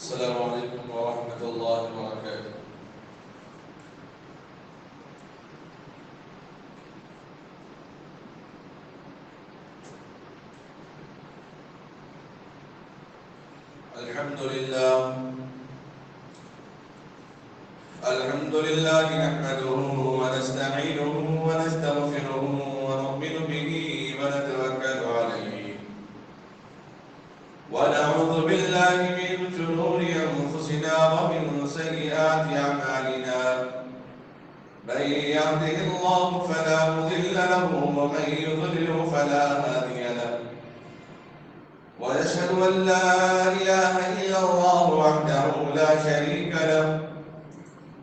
السلام عليكم ورحمة الله وبركاته. الحمد لله نحمده ونستعينه ونستغفره ونؤمن به ونتوكل عليه ونعوذ بالله من شرور أنفسنا ومن سيئات أعمالنا. من يهده الله فلا مضل له ومن يضلل فلا هادي له، ونشهد أن لا إله إلا الله وحده لا شريك له،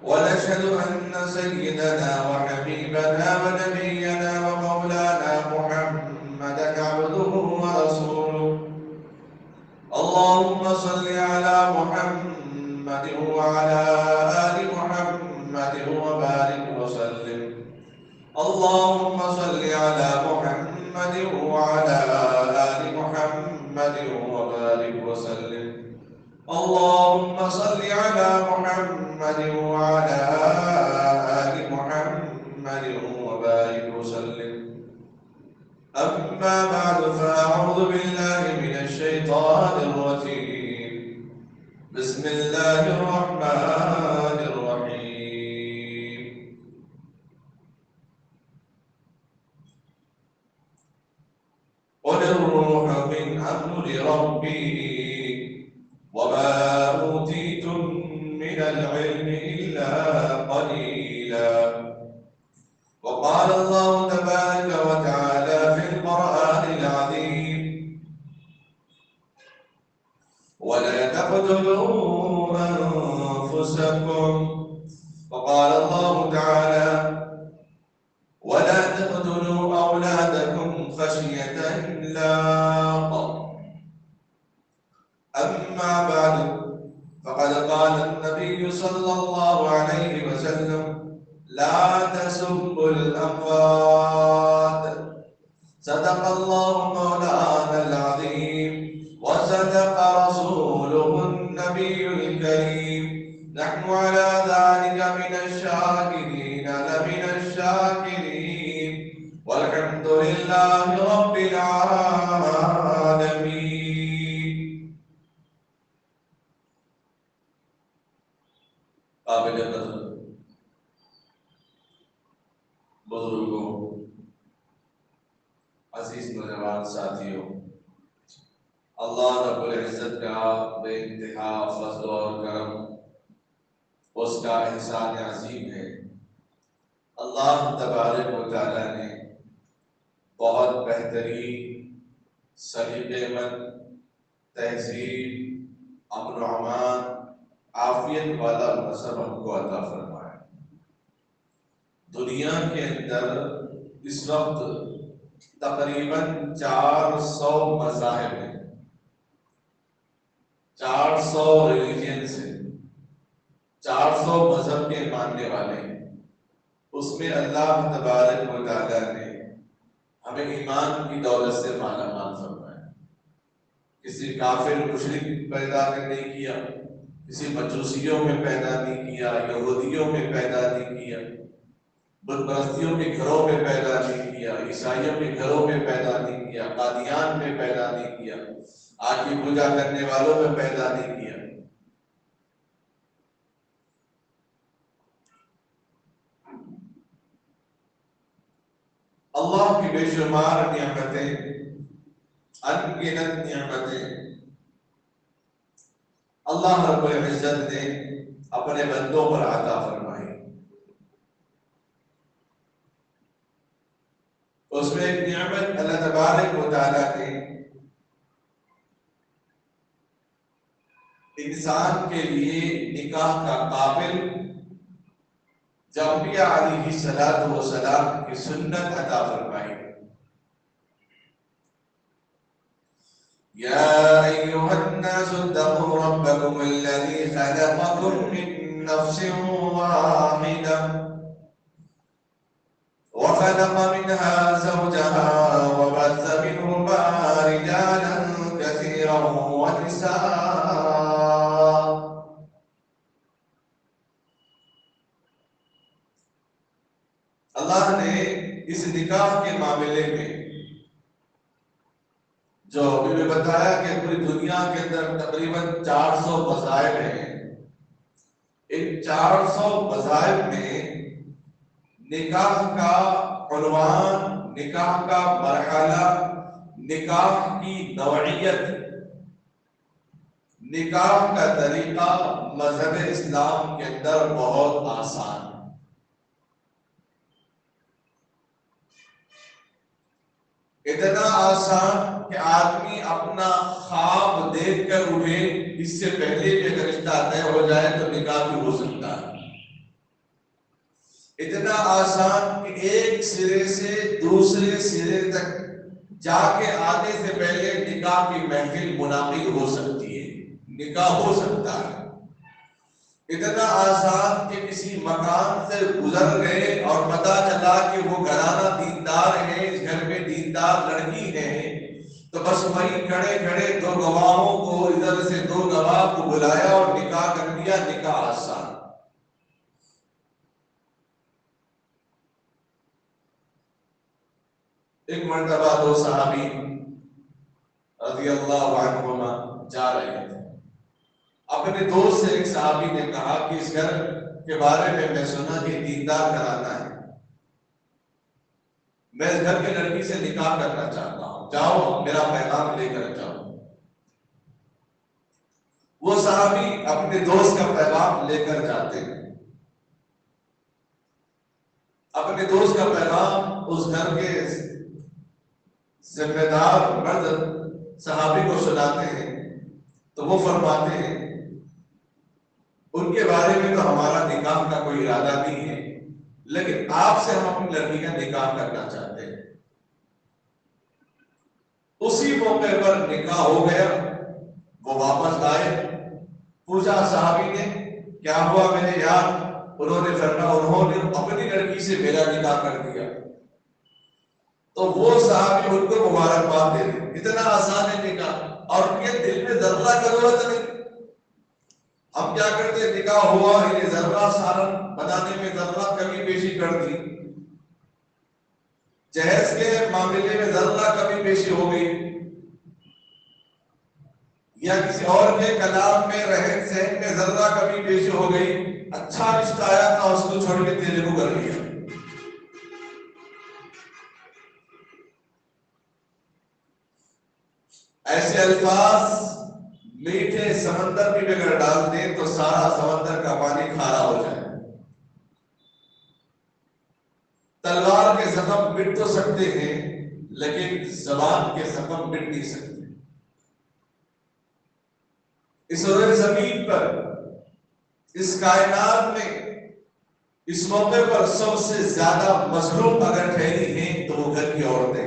ونشهد أن سيدنا وحبيبنا ونبينا ومولانا محمدا عبده ورسوله. اللهم صل على محمد وعلى آل محمد وبارك وسلم. اللهم صل على محمد وعلى آل محمد وبارك وسلم. اللهم صل على محمد وعلى آل محمد وبارك وسلم. أما بعد فأعوذ بالله من الشيطان الرجيم. بسم الله الرحمن الرحيم. قل الروح من أمر ربي وما أوتيتم من العلم إلا قليلا. وقال الله تبارك وتعالى في القرآن العظيم: ولا تقتلوا أنفسكم. وقال الله تعالى: ولا تقتلوا أولادكم خشية إملاق. أما بعد، فقد قال النبي صلى الله عليه وسلم: لا تسبوا الأموات. صدق الله مولانا العظيم وصدق رسوله النبي الكريم. نحن على ذلك من الشاكرين لمن الشاكرين، والحمد لله رب العالمين. قابل قدر بزرگوں، عزیز نوجوان ساتھیوں، اللہ رب العزت کا بے انتہا فضل اور کرم، اس کا احسان عظیم ہے. اللہ تبارک و تعالی نے بہت بہترین، سلیقہ مند، تہذیب، امن و امان، عافیت والا مذہب ہم کو عطا فرمایا. دنیا کے اندر اس وقت تقریباً 400 مذاہب ہیں، 400 ریلیجنز ہیں، 400 مذہب کے ماننے والے ہیں. اس میں اللہ تبارک و تعالی نے ہمیں ایمان کی دولت سے مالا مال فرمایا. کسی کافر مشرک پیدا نہیں کیا، کسی مجوسیوں میں پیدا نہیں کیا، یہودیوں میں پیدا نہیں کیا، بت پرستیوں کے گھروں میں پیدا نہیں کیا، عیسائیوں کے گھروں میں پیدا نہیں کیا، قادیان میں پیدا نہیں کیا، آج کی پوجا کرنے والوں میں پیدا نہیں کیا. اللہ کی بے شمار نعمتیں، انگنت نعمتیں اللہ رب العزت نے اپنے بندوں پر عطا فرمائی. اس میں ایک نعمت اللہ تبارک و تعالیٰ نے انسان کے لیے نکاح کا قابل جعفریہ علیہ السلام کی سنت عطا فرمائی. یا ایھا الناس اتقوا ربکم الذی خلقکم من نفس واحدہ وخلق منها زوجها وبث منهما رجالا كثيرا ونساء نکاح کے معاملے میں جو ابھی میں بتایا کہ پوری دنیا کے اندر تقریباً 400 مذاہب ہیں، ان 400 مذاہب میں نکاح کا عنوان، نکاح کا مرحلہ، نکاح کی نوعیت، نکاح کا طریقہ مذہب اسلام کے اندر بہت آسان، اتنا آسان کہ آدمی اپنا خواب دیکھ کر اٹھے اس سے پہلے کہ اگر رشتہ طے ہو جائے تو نکاح بھی ہو سکتا ہے، اتنا آسان کہ ایک سرے سے دوسرے سرے تک جا کے آنے سے پہلے نکاح کی محفل منعقد ہو سکتی ہے، نکاح ہو سکتا ہے، اتنا آسان کہ کسی مکان سے گزر گئے اور پتہ چلا کہ وہ گھرانہ دیندار ہے، اس گھر میں دیندار لڑکی ہے، تو بس وہی کھڑے کھڑے دو گواہوں کو، ادھر سے دو گواہ کو بلایا اور نکاح کر دیا، نکاح آسان۔ ایک مرتبہ دو صحابی رضی اللہ عنہما جا رہے تھے، اپنے دوست سے ایک صحابی نے کہا کہ اس گھر کے بارے میں سنا کہ دیندار گھرانہ ہے، میں اس گھر کی لڑکی سے نکاح کرنا چاہتا ہوں، جاؤ میرا پیغام لے کر جاؤ۔ وہ صحابی اپنے دوست کا پیغام لے کر جاتے ہیں، اپنے دوست کا پیغام اس گھر کے ذمہ دار مرد صحابی کو سناتے ہیں، تو وہ فرماتے ہیں ان کے بارے میں تو ہمارا نکاح کا کوئی ارادہ نہیں ہے، لیکن آپ سے ہم اپنی لڑکی کا نکاح کرنا چاہتے ہیں۔ اسی موقع پر نکاح ہو گیا، وہ واپس آئے، پوچھا صحابی نے کیا ہوا میرے یار، انہوں نے فرمایا انہوں نے اپنی لڑکی سے میرا نکاح کر دیا، تو وہ صحابی ان کو مبارکباد دے دیں، اتنا آسان ہے نکاح، اور ان کے دل میں ذرہ کا ضرورت نہیں۔ ہم کیا کرتے، نکاح ہوا، انہیں ذرہ سالن بنانے میں ذرہ کمی بیشی کر دی، جہیز کے معاملے میں ذرہ کمی بیشی ہو گئی، یا کسی اور کے کلام میں رہن سہن میں ذرہ کمی بیشی ہو گئی، اچھا رشتہ آیا تھا اس کو چھوڑ کے تیرے کو کر لیا۔ ایسے الفاظ میٹھے سمندر میں بھی اگر ڈال دیں تو سارا سمندر کا پانی کھارا ہو جائے۔ تلوار کے زخم مٹ تو سکتے ہیں لیکن زبان کے زخم مٹ نہیں سکتے۔ اس روئے زمین پر، اس کائنات میں، اس موقع پر سب سے زیادہ مظلوم اگر ٹھہری ہیں تو وہ گھر کی عورتیں۔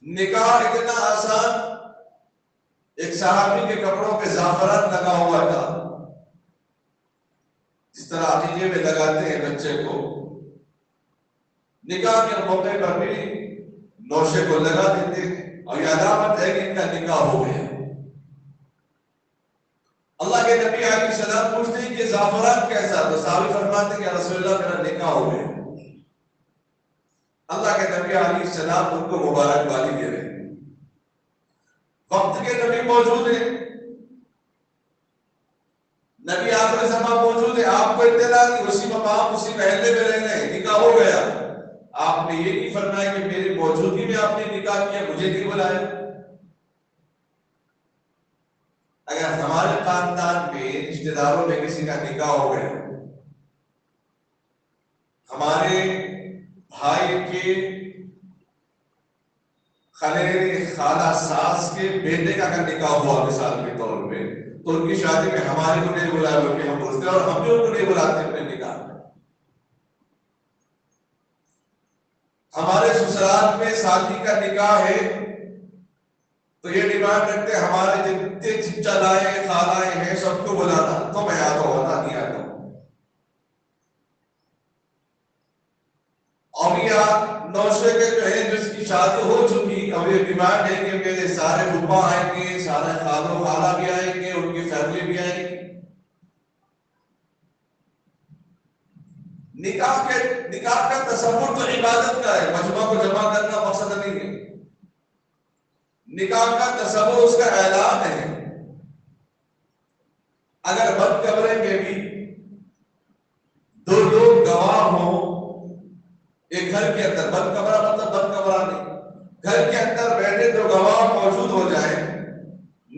نکاح اتنا آسان، ایک صحابی کے کپڑوں پہ زعفران لگا ہوا تھا، جس طرح عقیقے میں لگاتے ہیں بچے کو، نکاح کے موقع پر بھی نوشے کو لگا دیتے ہیں، اور یہ علامت ہے کہ ان کا نکاح ہو گیا۔ اللہ کے نبی علیہ السلام پوچھتے ہیں کہ زعفران کیسا، تو صحابی فرماتے ہیں کہ رسول اللہ میرا نکاح ہو گیا۔ اللہ کے نبی علیہ السلام ان کو مبارکبادی دے رہے ہیں، وقت کے نبی موجود ہیں، نبی آخر زمان موجود ہے، آپ کو اطلاع نہیں، اسی مقام اسی محلے میں رہ رہے ہیں، نکاح ہو گیا، آپ نے یہ نہیں فرمایا کہ میری موجودگی میں آپ نے نکاح کیا، مجھے نہیں بلایا۔ اگر ہمارے خاندان میں رشتے داروں میں کسی کا نکاح ہو گیا، ہمارے بھائی کے خلیرے خالہ ساس کے بیٹے کا نکاح ہوا مثال کے طور پہ، تو ان کی شادی میں ہمارے کو نہیں بلایا بلکہ ہم پوچھتے اور ہم بھی ان کو نہیں بلاتے اپنے نکاح میں۔ ہمارے سسرال میں شادی کا نکاح ہے تو یہ ڈیمانڈ رکھتے ہمارے جتنے چچا لائے ہیں، خالائے ہیں، سب کو بلانا، تو میں آتا ہوں نا، نہیں آتا ہوں۔ اور یہ نوشے کے جو ہے جس کی شادی ہو چکی، اب یہ ڈیمانڈ ہے کہ میرے سارے پھپھا آئیں گے، سارے خالو خالہ بھی آئیں گے، ان کی فیملی بھی آئیں گی۔ نکاح کا تصور تو عبادت کا ہے، مجمع کو جمع کرنا مقصد نہیں ہے، نکاح کا تصور اس کا اعلان ہے۔ اگر بد کمرے میں بھی دو لوگ گواہ ہوں، ایک گھر کے اندر، بد کمرہ مطلب بد کمرہ نہیں، گھر کے اندر بیٹھے دو گواہ موجود ہو جائیں،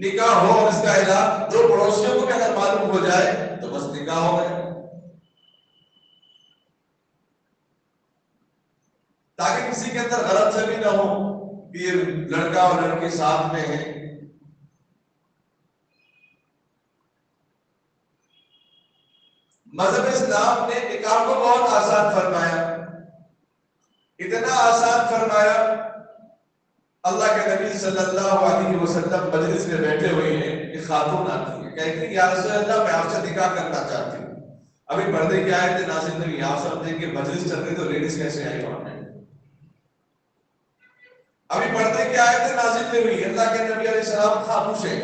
نکاح ہو اور اس کا اعلان دو پڑوسیوں کو بھی اگر معلوم ہو جائے تو بس نکاح ہو گئے، تاکہ کسی کے اندر غلط فہمی نہ ہو کہ یہ لڑکا اور لڑکی ساتھ میں ہیں۔ مذہب اسلام نے نکاح کو بہت آسان فرمایا، اتنا آسان فرمایا، اللہ کے نبی صلی اللہ علیہ وسلم مجلس میں بیٹھے ہوئے ہیں، ایک خاتون آتی ہے، کہتی ہے یا رسول اللہ میں آپ سے نکاح کرنا چاہتی ہوں۔ ابھی پردے کی آیتیں نازل نہیں، آپ سمجھیں کہ مجلس چل رہی تو لیڈیز کیسے آئی وہاں پہ؟ ابھی پردے کی آیتیں نازل نہیں ہوئی، اللہ کے نبی علیہ السلام خاموش ہیں،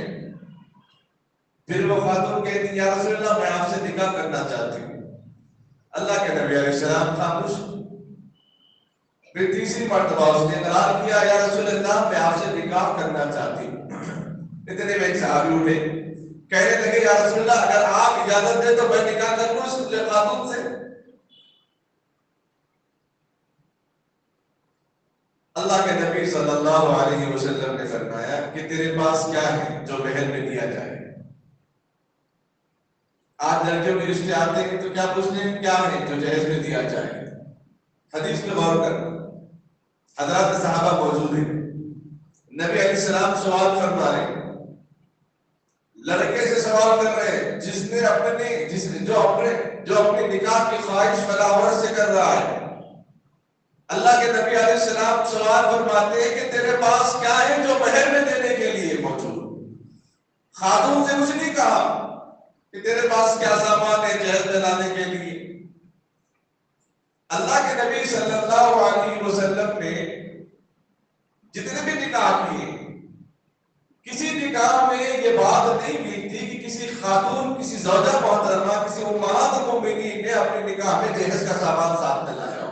پھر وہ خاتون کہتی ہے یا رسول اللہ میں آپ سے نکاح کرنا چاہتی ہوں، اللہ کے نبی علیہ السلام خاموش۔ پھر تیسری مرتبہ اس نے اقرار کیا یا رسول اللہ میں آپ سے نکاح کرنا چاہتی ہوں۔ اتنے میں ایک صحابی اٹھے، کہنے لگے یا رسول اللہ اگر آپ اجازت دیں تو میں نکاح کر لوں اس خاتون سے۔ اللہ کے نبی صلی اللہ علیہ وسلم نے فرمایا کہ تیرے پاس کیا ہے جو مہر میں دیا جائے؟ آج لڑکیوں کے رشتے آتے ہیں تو کیا پوچھتے ہیں کیا ہے جو جہیز میں دیا جائے؟ حدیث میں غور کرنا، حضرات صحابہ موجود ہیں، نبی علیہ السلام سوال فرما رہے ہیں، لڑکے سے سوال کر رہے ہیں جس نے جو اپنے نکاح کی خواہش فلاورت سے کر رہا ہے۔ اللہ کے نبی علیہ السلام سوال فرماتے ہیں کہ تیرے پاس کیا ہے جو مہر میں دینے کے لیے موجود؟ خاتون سے کچھ نہیں کہا کہ تیرے پاس کیا سامان ہے جہیز میں لانے کے لیے۔ اللہ کے نبی صلی اللہ علیہ وسلم نے جتنے بھی نکاح کیے، کسی نکاح میں یہ بات نہیں ملتی کہ کسی خاتون، کسی زوجہ محترمہ، کسی امہات المؤمنین نے اپنے نکاح میں جہیز کا سامان ساتھ میں لایا ہو۔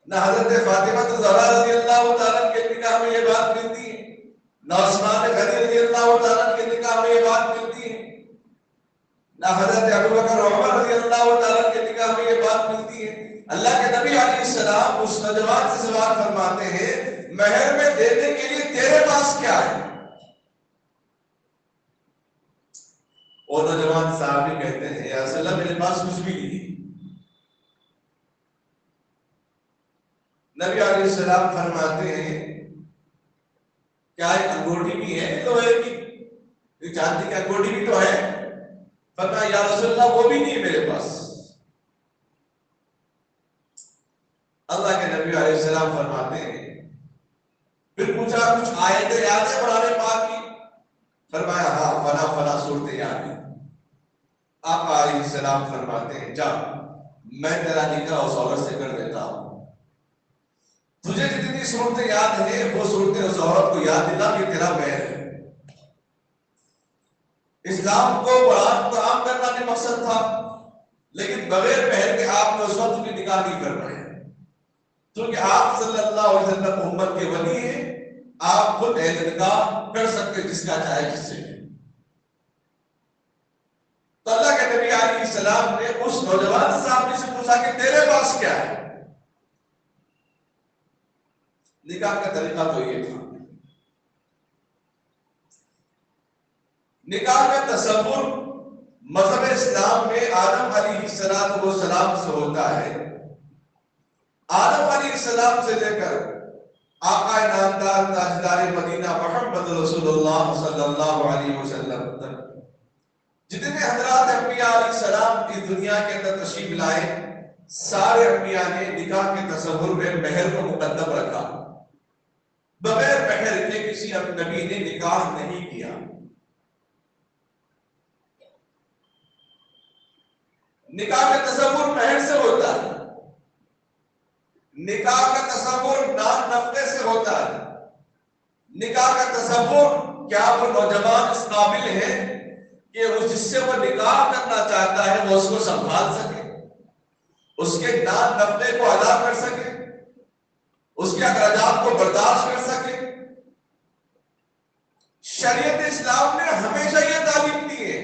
نہ حضرت فاطمہ الزہرا رضی اللہ تعالیٰ کے نکاح میں یہ بات ملتی ہے، نہ عثمان غنی رضی اللہ تعالیٰ کے نکاح میں یہ بات ملتی ہے، نہ حضرت ابوبکر اور عمر رضی اللہ تعالیٰ کے نکاح میں یہ بات ملتی ہے۔ اللہ کے نبی علیہ السلام اس نوجوان سے سوال فرماتے ہیں مہر میں دینے کے لیے تیرے پاس کیا ہے؟ اور نوجوان صحابی کہتے ہیں یا رسول اللہ میرے پاس کچھ بھی نہیں۔ نبی علیہ السلام فرماتے ہیں کیا ایک انگوٹھی بھی ہے لوہے کی، چاندی کی انگوٹھی بھی تو ہے؟ فرمایا یا رسول اللہ وہ بھی نہیں میرے پاس۔ اللہ کے نبی علیہ السلام فرماتے ہیں پھر پوچھا کچھ آیتیں یاد ہے قرآن پاک کی؟ فرمایا ہاں فلاں فلاں صورتیں یاد ہیں۔ آپ علیہ السلام فرماتے ہیں جا میں تیرا نکاح اس عورت سے کر دیتا ہوں، تجھے جتنی صورتیں یاد ہیں وہ صورتیں اس عورت کو یاد دلا کہ تیرا مہر ہے۔ اسلام کو قرآن کو عام کرنا بھی مقصد تھا، لیکن بغیر مہر کے آپ نے اس وقت کی نکاح نہیں کر پائے، کیونکہ آپ صلی اللہ علیہ وسلم امت کے ولی ہیں، آپ خود اہل نکاح کر سکتے جس کا چاہے جس سے۔ تو اللہ کے نبی علیہ السلام نے اس نوجوان صاحب سے پوچھا کہ تیرے پاس کیا ہے؟ نکاح کا طریقہ تو یہ تھا۔ نکاح کا تصور مذہب اسلام میں آدم علیہ السلام سے ہوتا ہے۔ آدم علیہ السلام سے لے کر آقا نامدار تاجدار مدینہ محمد رسول اللہ صلی اللہ علیہ وسلم تک جتنے حضرات انبیاء علیہ السلام کی دنیا کے اندر تشریف لائے، سارے انبیاء نے نکاح کے تصور میں مہر کو مقدم رکھا۔ بغیر مہر کے کسی نبی نے نکاح نہیں کیا۔ نکاح کا تصور مہر سے ہوتا ہے، نکاح کا تصور نان نفقے سے ہوتا ہے، نکاح کا تصور کیا وہ نوجوان اس قابل ہیں کہ وہ جس سے وہ نکاح کرنا چاہتا ہے وہ اس کو سنبھال سکے، اس کے دان نفلے کو ادا کر سکے، اس کے اخراجات کو برداشت کر سکے۔ شریعت اسلام نے ہمیشہ یہ تعلیم دی ہے،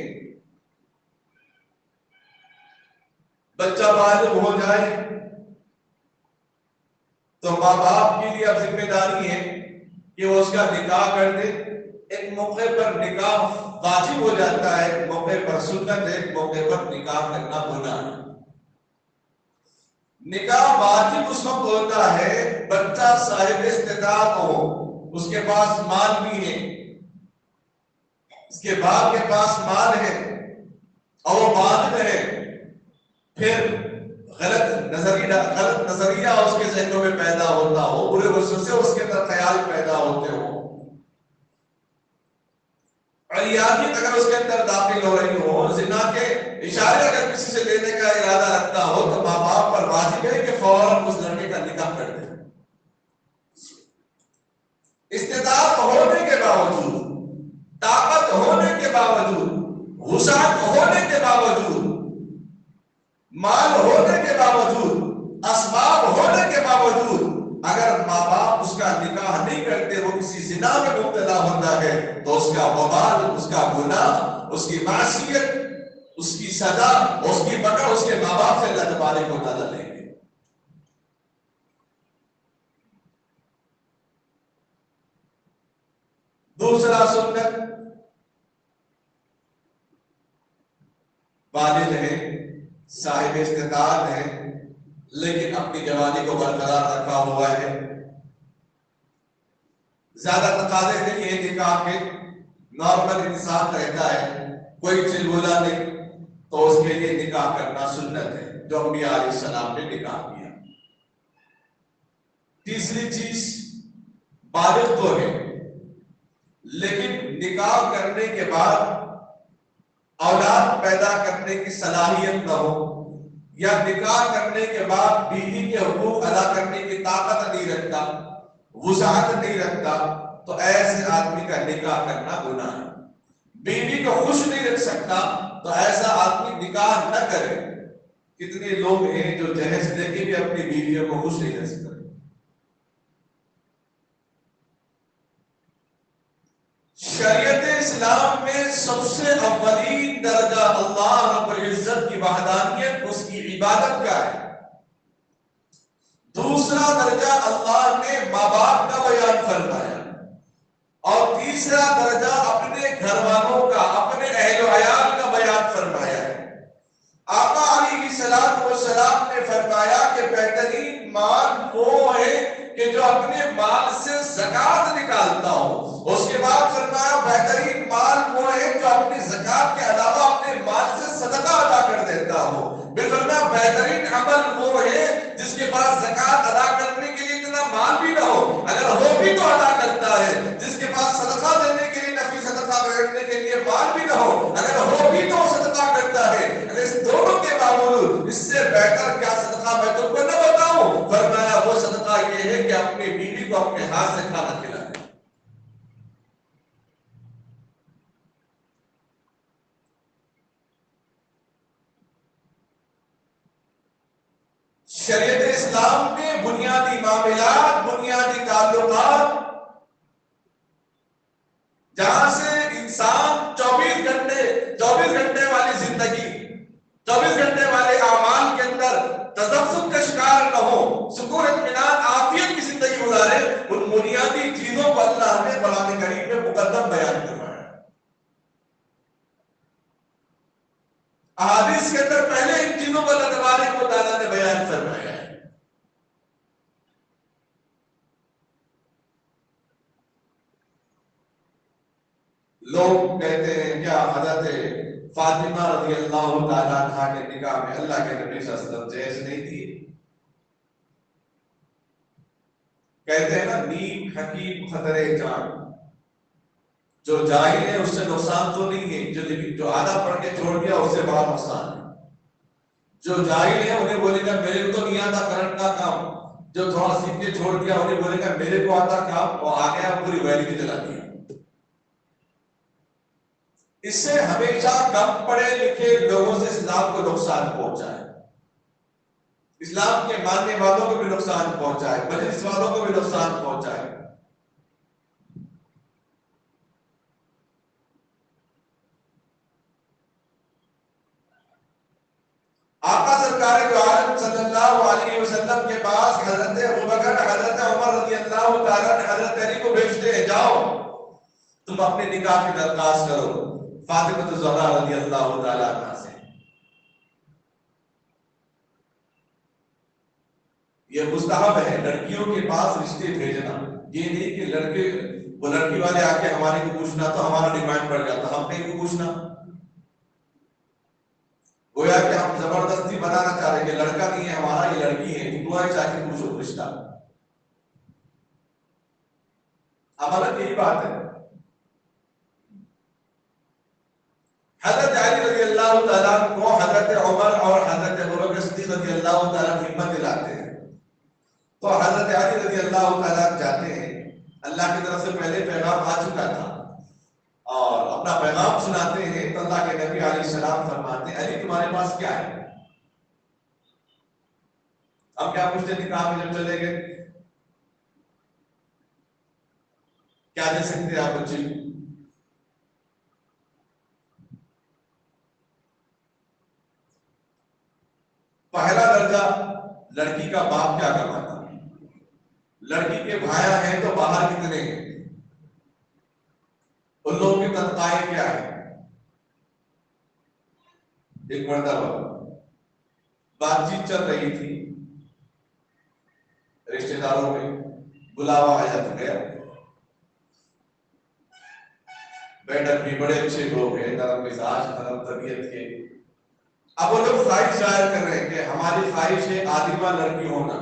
بچہ بالغ ہو جائے تو ماں باپ کے لیے اب ذمہ داری ہے کہ وہ اس کا نکاح کر دے۔ ایک موقع پر نکاح واجب ہو جاتا ہے، ایک موقع پر سنت ہے، ایک موقع پر نکاح کرنا گناہ ہے۔ نکاح واجب اس وقت ہوتا ہے بچہ صاحب استطاعت ہو، اس کے پاس مال بھی ہے، اس کے باپ کے پاس مال ہے اور وہ بالغ ہے، پھر غلط نظریہ اس کے ذہنوں میں پیدا ہوتا ہو، برے وسوسے اس کے اندر خیال پیدا ہوتے ہو، علیادیت اگر اس کے اندر داخل ہو رہی ہو، زنا کے اشارے اگر کسی سے لینے کا ارادہ رکھتا ہو، تو ماں باپ پر واجب ہے کہ فوراً اس لڑکے کا نکاح کر دے۔ استطاعت ہونے کے باوجود، طاقت ہونے کے باوجود، وسعت ہونے کے باوجود، مال ہونے کے باوجود، اسباب ہونے کے باوجود، اگر ماں باپ اس کا نکاح نہیں کرتے، وہ کسی زنا میں مبتلا ہوتا ہے تو اس کا وبال، اس کا گناہ، اس کی معصیت، اس کی سزا، اس کی پکڑ اس کے ماں باپ سے اللہ تبارک و تعالیٰ لیں گے۔ دوسرا سنت، والد ہے، صاحب استطاعت ہے، لیکن اپنی جوانی کو برقرار رکھا ہوا ہے، زیادہ تقاضے نہیں ہے نکاح کے، نارمل انسان رہتا ہے، کوئی چلبلا نہیں، تو اس کے لیے نکاح کرنا سنت ہے، جو انبیاء علیہ السلام نے نکاح کیا۔ تیسری چیز، بالغ تو ہے لیکن نکاح کرنے کے بعد اولاد پیدا کرنے کی صلاحیت نہ ہو، یا نکاح کرنے کے بعد بیوی کے حقوق ادا کرنے کی طاقت نہیں رکھتا، وسعت نہیں رکھتا، تو ایسے آدمی کا نکاح کرنا گناہ ہے۔ بیوی کو خوش نہیں رکھ سکتا تو ایسا آدمی نکاح نہ کرے۔ کتنے لوگ ہیں جو جہیز دے کے بھی اپنی بیویوں کو خوش نہیں رکھ سکتے۔ شریعت اسلام میں سب سے اولین درجہ اللہ رب العزت کی وحدانیت، اس کی عبادت کا ہے۔ دوسرا درجہ اللہ نے ماں باپ کا بیان فرمایا، اور تیسرا درجہ اپنے گھر والوں کا، اپنے اہل و عیال کا بیان فرمایا ہے۔ آقا علیہ السلام نے فرمایا کہ بہترین مال وہ ہے کہ جو اپنے مال سے زکات نکالتا ہو۔ اس کے بعد فرمایا بہترین مال وہ ہے جو اپنی زکات کے علاوہ اپنے مال سے صدقہ ادا کر دیتا ہو۔ پھر فرمایا بہترین عمل وہ ہے جس کے پاس زکات ادا کرنے کے لیے اتنا مال بھی نہ ہو، اگر ہو بھی تو ادا کرتا ہے۔ جس کے پاس صدقہ دینے کے لیے، نفلی صدقہ بیٹھنے کے لیے مال بھی نہ ہو، اگر ہو بھی تو صدقہ کرتا ہے۔ اگر اس دونوں کے باوجود اس سے بہتر کیا صدقہ میں تم کو نہ بتاؤں؟ فرمایا وہ صدقہ یہ ہے کہ اپنی بیوی کو اپنے ہاتھ سے کھانا کھلائے۔ شریعت اسلام میں بنیادی معاملات، بنیادی تعلقات، جہاں سے انسان 24 گھنٹے والی زندگی، 24 گھنٹے والے اعمال کے اندر تذبذب کا شکار نہ ہو، سکون اطمینان عافیت کی زندگی گزارے، ان بنیادی چیزوں کو اللہ نے قرآن کریم میں مقدم بیان کروایا۔ احادیث کے اندر پہلے ان چیزوں کو اللہ تبارک و تعالیٰ نے بیان فرمایا ہے۔ لوگ کہتے ہیں کیا حضرت فاطمہ رضی اللہ تعالیٰ عنہا کے نکاح میں اللہ کے نبی صلی اللہ علیہ وسلم جائز نہیں تھی؟ کہتے ہیں نا نیم حکیم خطرے جان، جو جاہل ہے اس سے نقصان تو نہیں ہے، جو آدھا پڑھ کے چھوڑ دیا اس سے بڑا نقصان ہے۔ جو جاہل ہے انہیں بولے گا میرے کو تو نہیں آتا کرنٹ کا کام، جو تھوڑا سیکھ کے چھوڑ دیا انہیں بولے گا میرے کو آتا کام، وہ آ گیا پوری ویلی کی جلا دیا۔ اس سے ہمیشہ کم پڑھے لکھے لوگوں سے اسلام کو نقصان پہنچا ہے، اسلام کے ماننے والوں کو بھی نقصان پہنچا ہے، مجلس والوں کو بھی نقصان پہنچا ہے۔ آقا سرکار دو عالم صلی اللہ علیہ وسلم کے پاس حضرت ابوبکر، حضرت عمر رضی اللہ تعالیٰ نے حضرت علی کو بھیجتے ہیں، جاؤ تم اپنے نکاح کی درخواست کرو فاطمہ الزہرا رضی اللہ تعالیٰ عنہا سے۔ یہ مستحب ہے لڑکیوں کے پاس رشتے بھیجنا، یہ نہیں کہ لڑکے وہ لڑکی والے آ کے ہمارے کو پوچھنا تو ہمارا ڈیمانڈ بڑھ جاتا، ہم نے کو پوچھنا، گویا کہ ہم زبردستی بنانا چاہ رہے ہیں کہ لڑکا نہیں ہے ہمارا، یہ لڑکی ہے، دعائیں چاہ کے پوچھو رشتہ۔ عملاً یہی بات ہے۔ حضرت علی رضی اللہ تعالیٰ کو حضرت عمر اور حضرت ابوبکر صدیق رضی اللہ تعالیٰ ہمت دلاتے ہیں، تو حضرت علی رضی اللہ تعالیٰ جاتے ہیں، اللہ کی طرف سے پہلے پیغام آ چکا تھا اور اپنا پیغام سناتے ہیں تو اللہ کے نبی علیہ السلام فرماتے ہیں علی تمہارے پاس کیا ہے؟ اب کیا پوچھتے نکاح میں جب چلے گئے کیا دے سکتے آپ بچے؟ پہلا درجہ لڑکی کا باپ کیا کماتا، لڑکی کے بھایا ہیں تو باہر کتنے ہیں، ان لوگوں کی تنخواہیں کیا ہے۔ ایک مرتبہ بات چیت چل رہی تھی، رشتے داروں میں بلاوا آیا تو گیا، بیٹھک بھی بڑے اچھے لوگ ہیں، نرم مزاج نرم طبیعت کے، اب وہ لوگ خواہش ظاہر کر رہے ہیں کہ ہماری خواہش ہے عالمہ لڑکی ہونا،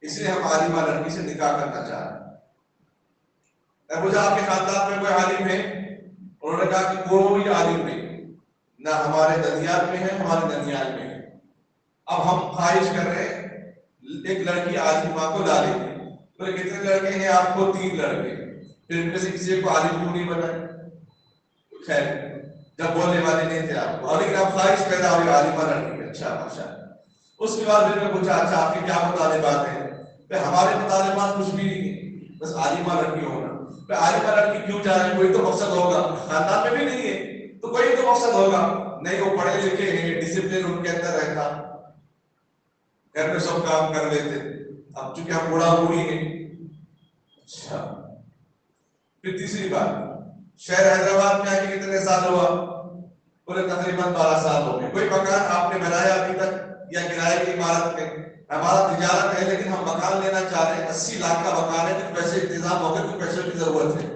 اس لیے ہم عالمہ لڑکی سے نکاح کرنا چاہ رہے ہیں۔ مجھے آپ کے خاندان میں کوئی عالم ہے؟ انہوں نے کہا کہ کوئی عالم نہیں، نہ ہمارے دنیال میں ہے ہمارے دنیال میں ہے، اب ہم خواہش کر رہے ہیں ایک لڑکی عالمہ کو لا لیں گے۔ تو کتنے لڑکے ہیں آپ کو؟ 3 لڑکے، پھر ان میں سے کسی کو عالم کیوں نہیں بنائے؟ خیر جب بولنے والے نہیں تھے آپ کو، اور لیکن آپ خواہش پیدا ہوئی عالمہ لڑکی، اچھا ماشاء اللہ۔ اس کے بعد پھر میں پوچھا اچھا آپ کے کیا مطالبات ہیں؟ کہ ہمارے مطالبات کچھ بھی نہیں ہے، بس عالمہ لڑکی ہونا۔ کہ عالمہ لڑکی کیوں چاہ رہے؟ کوئی تو مقصد ہوگا، خاندان میں بھی نہیں ہے تو کوئی تو مقصد ہوگا، نہیں وہ پڑھے لکھے ہیں، ڈسپلن ان کے اندر رہتا، گھر میں سب کام کر لیتے، اب چونکہ ہم بوڑھا بوڑھی ہیں۔ اچھا پھر تیسری بات، شہر حیدرآباد میں آ کے کتنے سال ہوا؟ پورے تقریباً 12 سال ہو گئے۔ کوئی مکان آپ نے بنایا ابھی تک یا کرائے کی عمارت میں؟ ہمارا تجارت ہے لیکن ہم مکان لینا چاہ رہے ہیں، 80 لاکھ کا مکان ہے، کچھ پیسے انتظام ہو گئے، کچھ پیسے کی ضرورت ہے،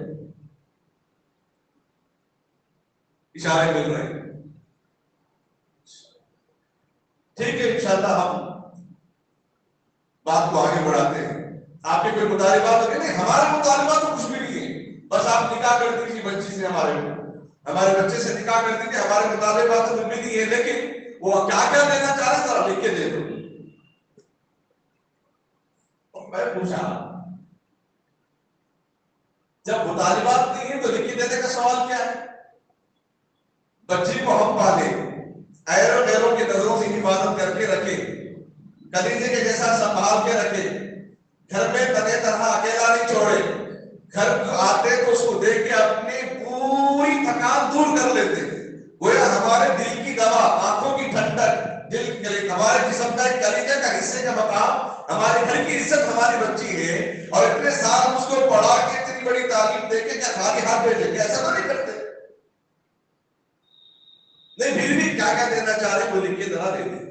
اشارے مل رہے ہیں، ٹھیک ہے انشاءاللہ ہم بات کو آگے بڑھاتے ہیں۔ آپ کے کوئی مطالبات ہوگے؟ نہیں ہمارے مطالبات تو کچھ بھی نہیں ہے، بس آپ نکاح کر دیجیے بچی سے، ہمارے بچے سے نکاح کر دیجیے، ہمارے مطالبات تو کچھ بھی نہیں ہے، لیکن وہ کیا کیا دینا چاہ رہے ذرا لکھ کے دے دو۔ میں پوچھا جب مطالبات نہیں ہے تو لکھ کے دینے کا سوال کیا ہے؟ بچی کو ہم پالے، ایروں غیروں کی نظروں سے حفاظت کر کے رکھے، کلیجے کے جیسا سنبھال کے رکھے، گھر میں تنے طرح اکیلا نہیں چھوڑے، گھر کو آتے تو اس کو دیکھ کے اپنی پوری تھکان دور کر لیتے، گویا ہمارے دل کی دوا، آنکھوں کی ٹھنڈک، دل کے ہمارے جسم کا ایک کلیجے کا حصے کا مقام، ہمارے گھر کی عزت ہماری بچی ہے، اور اتنے سال اس کو پڑھا کے اتنی بڑی تعلیم دے کے کیا خالی ہاتھ بھیجیں گے؟ ایسا تو نہیں کرتے، نہیں پھر بھی کیا کیا دینا چاہ رہے وہ لکھ کے ذرا دے دیں۔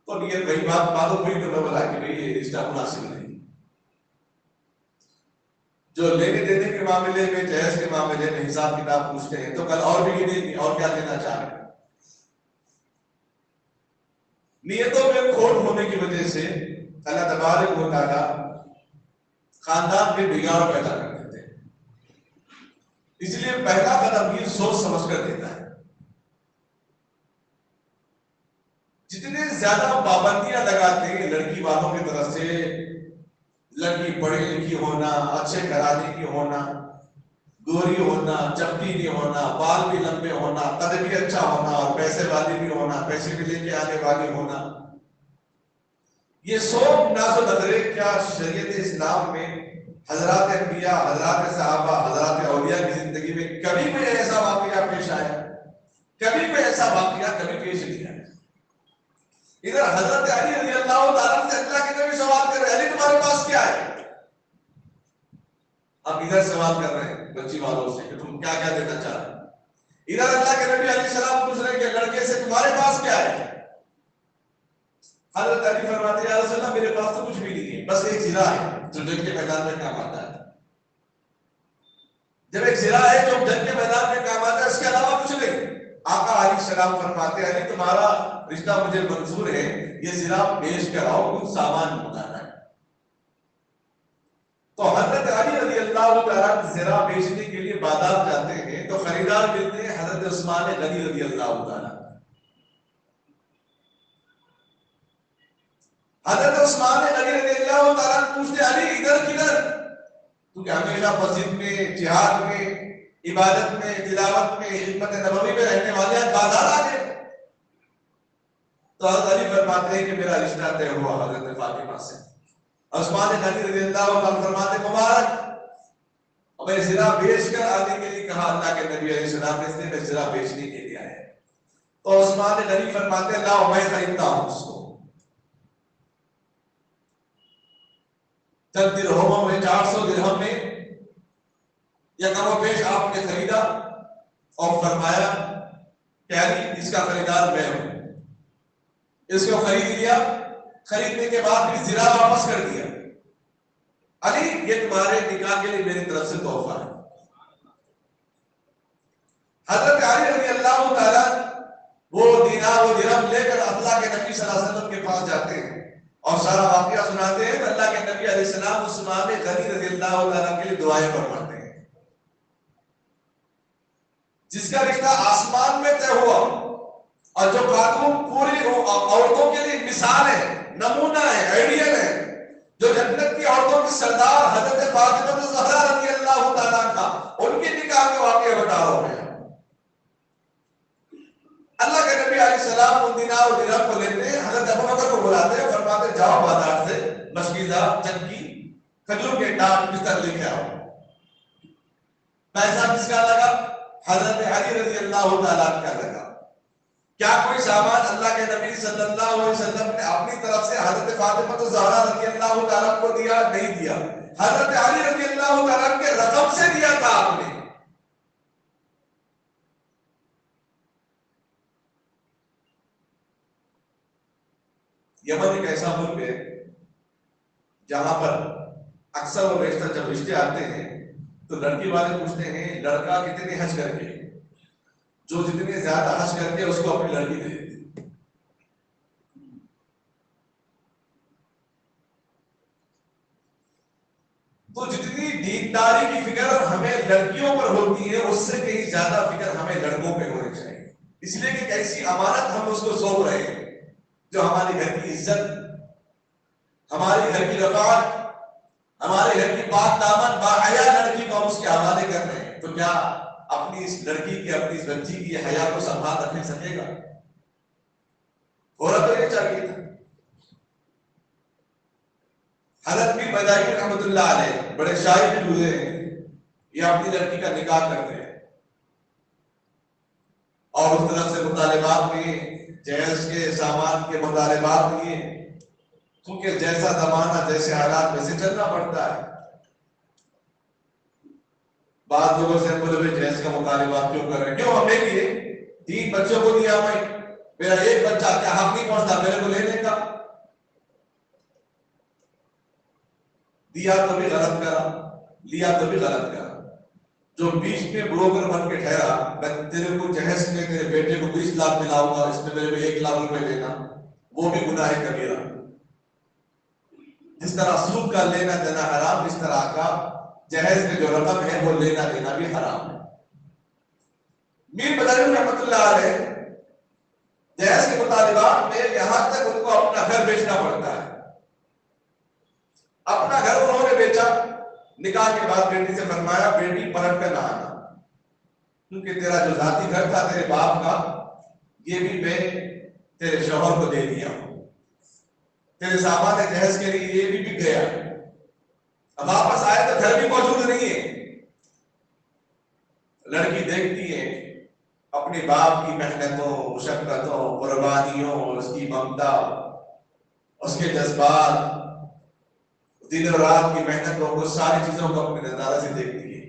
تو یہ وہی باتوں ہوئی تو میں بولا کہ بھئی یہ رشتہ مناسب نہیں، جو لینے دینے کے معاملے میں، جہیز کے معاملے میں حساب کتاب پوچھتے ہیں تو کل اور بھی یہ نہیں اور کیا دینا چاہ رہے ہیں۔ نیتوں میں کھوٹ ہونے کی وجہ سے اللہ تبارک و تعالیٰ خاندان میں بگاڑ پیدا کر دیتے ہیں، اس لیے پہلا قدم یہ سوچ سمجھ کر دیتا ہے۔ جتنے زیادہ پابندیاں لگاتے ہیں لڑکی والوں کی طرف سے، لڑکی پڑھی لکھی ہونا، اچھے گھرانے کی ہونا، گوری ہونا، چپٹی نہیں ہونا، بال بھی لمبے ہونا، قد بھی اچھا ہونا اور پیسے والی بھی ہونا، پیسے بھی لے کے آنے والی ہونا، یہ سب ناز و نظرے کیا شریعت اسلام میں حضرات انبیاء، حضرات صحابہ، حضرات اولیاء کی زندگی میں کبھی کوئی ایسا واقعہ پیش آیا؟ کبھی کوئی ایسا واقعہ کبھی پیش نہیں آیا۔ ادھر حضرت علی رضی اللہ تعالیٰ سے اللہ کے نبی سوال کر رہے ہیں، علی تمہارے پاس کیا ہے؟ اب ادھر سوال کر رہے ہیں بچی والوں سے کہ تم کیا کیا دینا چاہ رہے ہیں۔ ادھر اللہ کے نبی علیہ السلام پوچھ رہے ہیں کہ لڑکے سے تمہارے پاس کیا ہے؟ حضرت علی فرماتے ہیں یا رسول اللہ میرے پاس تو کچھ بھی نہیں ہے، بس ایک زرہ ہے جو جنگ کے میدان میں کام آتا ہے۔ جب ایک زرہ ہے جو جنگ کے میدان میں کام آتا ہے، اس کے علاوہ کچھ نہیں۔ آقا علیہ السلام فرماتے ہیں علی تمہارا رشتہ مجھے منظور ہے، یہ زرہ بیچ کر آؤ، کچھ سامان منگانا ہے۔ تو حضرت علی رضی اللہ تعالیٰ زرہ بیچنے کے لیے بازار جاتے ہیں تو خریدار ملتے ہیں حضرت عثمان غنی رضی اللہ تعالیٰ۔ حضرت عثمان غنی رضی اللہ تعالیٰ پوچھتے علی ادھر کدھر؟ تو کہ ہمیشہ مسجد میں، جہاد میں، عبادت میں، تلاوت میں، خدمت نبوی میں رہنے والے ہیں، بازار آ گئے۔ تو حضرت علی فرماتے ہیں کہ میرا رشتہ طے ہوا حضرت فاطمہ سے۔ عثمان غنی رضی اللہ عنہ فرماتے مبارک، اور میں زرہ بیچ کر آنے کے لیے کہا اللہ کے نبی علیہ السلام نے، اس نے میں زرہ بیچنے کے لیے آیا۔ تو عثمان غنی فرماتے لاؤ میں خریدتا ہوں اس کو۔ چند درہموں میں، 400 درہم میں یا کم و بیش آپ نے خریدا اور فرمایا کہ علی اس کا خریدار میں ہوں۔ اس کو خرید لیا، خریدنے کے بعد بھی زرہ واپس کر دیا۔ علی یہ تمہارے نکاح کے لیے میری طرف سے تحفہ ہے۔ حضرت علی رضی اللہ تعالیٰ وہ دینار و درہم لے کر اللہ کے نبی صلی اللہ علیہ وسلم کے پاس جاتے ہیں اور سارا واقعہ سناتے ہیں۔ اللہ کے نبی علیہ السلام عثمان غنی رضی اللہ تعالیٰ کے لیے دعائیں فرماتے ہیں۔ جس کا رشتہ آسمان میں طے ہوا اور جو خاتون پوری عورتوں کے لیے مثال ہے، نمونہ ہے، آئیڈیل ہے، جو جنت کی عورتوں کی سردار حضرت فاطمہ الزہرا رضی اللہ تعالیٰ عنہا، ان کے نکاح کے واقعے بتا رہا ہوں۔ اللہ کے نبی علیہ السلام ان دینار و درہم کو لیتے ہیں، حضرت ابو بکر کو بلاتے ہیں، فرماتے جاؤ بازار سے مشکیزہ، چکی، کھجور کے ڈاٹ بستر لے کے آؤ۔ پیسہ کس کا لگا؟ حضرت علی رضی اللہ تعالیٰ کا لگا۔ کیا کوئی سامان اللہ کے نبی صلی اللہ علیہ وسلم نے اپنی طرف سے حضرت فاطمہ الزہرا رضی اللہ تعالیٰ کو دیا؟ نہیں دیا۔ حضرت علی رضی اللہ تعالیٰ کے رقم سے دیا تھا آپ نے۔ یمن ایک ایسا ملک ہے جہاں پر اکثر و بیشتر جب رشتے آتے ہیں تو لڑکی والے پوچھتے ہیں لڑکا کتنے حج کر کے، جو جتنے زیادہ حج کر کے اس کو اپنی لڑکی دے دیتے۔ تو جتنی دینداری کی فکر ہمیں لڑکیوں پر ہوتی ہے اس سے کہیں زیادہ فکر ہمیں لڑکوں پہ ہونی چاہیے، اس لیے کہ ایسی امانت ہم اس کو سونپ رہے ہیں جو ہمارے گھر کی عزت، ہمارے گھر کی رفعت، ہمارے گھر کی پاک دامن باحیا لڑکی کو ہم اس کے حوالے کر رہے ہیں۔ تو کیا اپنی اس لڑکی کی، اپنی اس بچی کی حیا کو سنبھال رکھ سکے گا؟ ہونا تو یہ چاہیے تھا۔ حضرت پیر مداحی رحمۃ اللہ علیہ بڑے شاعر بھی ہوئے ہیں، یہ اپنی لڑکی کا نکاح کرتے ہیں اور اس طرف سے مطالبات میں جہیز کے سامان کے مطالبات لیے، کیونکہ جیسا زمانہ جیسے حالات ویسے چلنا پڑتا ہے۔ بعض لوگوں سے بولے جہیز کا مطالبات کیوں کر رہے ہیں؟ کیوں ہم نے لیے 3 بچوں کو دیا، میں میرا ایک بچہ کیا حق نہیں پہنچتا میرے کو لینے کا؟ دیا تو بھی غلط کرا، لیا تو بھی غلط کرا۔ جو بیچ میں بروکر بن کے ٹھہرا، میں تیرے کو جہیز میں تیرے بیٹے کو 20 لاکھ دلاؤں گا، اس میں میرے کو 1 لاکھ روپے دینا، وہ بھی گناہ کبیرہ۔ جس طرح سود کا لینا دینا حرام، اس طرح کا جہیز میں جو رقم ہے وہ لینا دینا بھی حرام ہے۔ میر مداحی رحمۃ اللہ علیہ جہیز کے مطالبات میں یہاں تک ان کو اپنا گھر بیچنا پڑتا ہے۔ اپنا گھر انہوں نے بیچا نکاح کے بعد بیٹی سے فرمایا بیٹی پلٹ کر نہ آنا، کیونکہ تیرا جو ذاتی گھر تھا تیرے باپ کا، یہ بھی میں تیرے شوہر کو دے دیا ہوں، تیرے سامان جہیز کے لیے یہ بھی بک گیا، اب واپس آئے تو گھر بھی موجود نہیں ہے۔ لڑکی دیکھتی ہے اپنے باپ کی محنتوں، مشقتوں، قربانیوں، اس کی ممتا، اس کے جذبات، دن اور رات کی محنتوں کو، ساری چیزوں کو اپنے نظارے سے دیکھتی ہے۔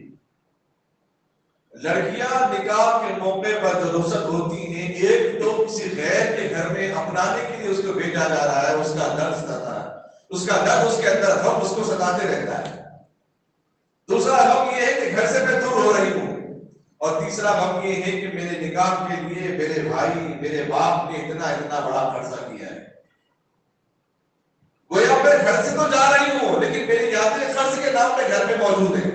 لڑکیاں نکاح کے موقع پر جو رخصت ہوتی ہیں، ایک تو کسی غیر کے گھر میں اپنانے کے لیے اس کو بھیجا جا رہا ہے، اس کا درد ستا ہے، اس کا درد، اس کے اندر غم اس کو ستاتے رہتا ہے۔ دوسرا غم یہ ہے کہ گھر سے میں دور ہو رہی ہوں، اور تیسرا غم یہ ہے کہ میرے نکاح کے لیے میرے بھائی، میرے باپ نے اتنا بڑا خرچہ کیا ہے، گویا میں گھر سے تو جا رہی ہوں لیکن میری یادیں خرچ کے نام پہ گھر میں موجود ہیں۔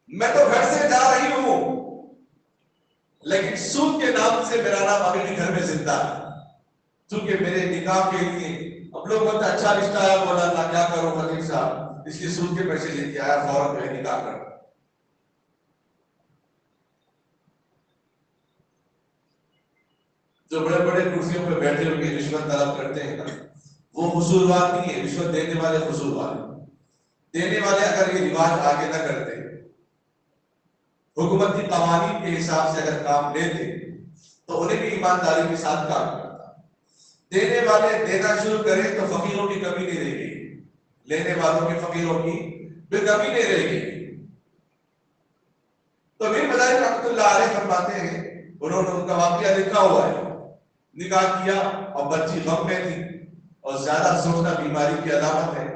میں تو گھر سے جا رہی ہوں لیکن سود کے نام سے میرا نام ابھی بھی گھر میں زندہ ہے، چونکہ میرے نکاح کے لیے اب لوگ بولتے اچھا رشتہ آیا، بولا اللہ کیا کرو خطیب صاحب، اس لیے سود کے پیسے لے کے آیا، فوراً جو ہے نکاح کر۔ جو بڑے بڑے کرسیوں پہ بیٹھے ہو کے رشوت طلب کرتے ہیں نا، وہ حصولوار نہیں ہے، رشوت دینے والے حصولوار ہیں۔ دینے والے اگر یہ رواج آگے نہ کرتے، حکومتی قوانین کے حساب سے اگر کام لیتے، تو انہیں بھی ایمانداری کے ساتھ کام کرتا۔ دینے والے دینا شروع کریں تو فقیروں کی کمی نہیں رہے گی، لینے والوں کے فقیروں کی بھی کمی نہیں رہے گی۔ تو میر مداری رحمۃ اللہ علیہ فرماتے ہیں، انہوں نے ان کا واقعہ لکھا ہوا ہے، نکاح کیا اور بچی غم میں تھی، اور زیادہ سوچنا بیماری کی علامت ہے،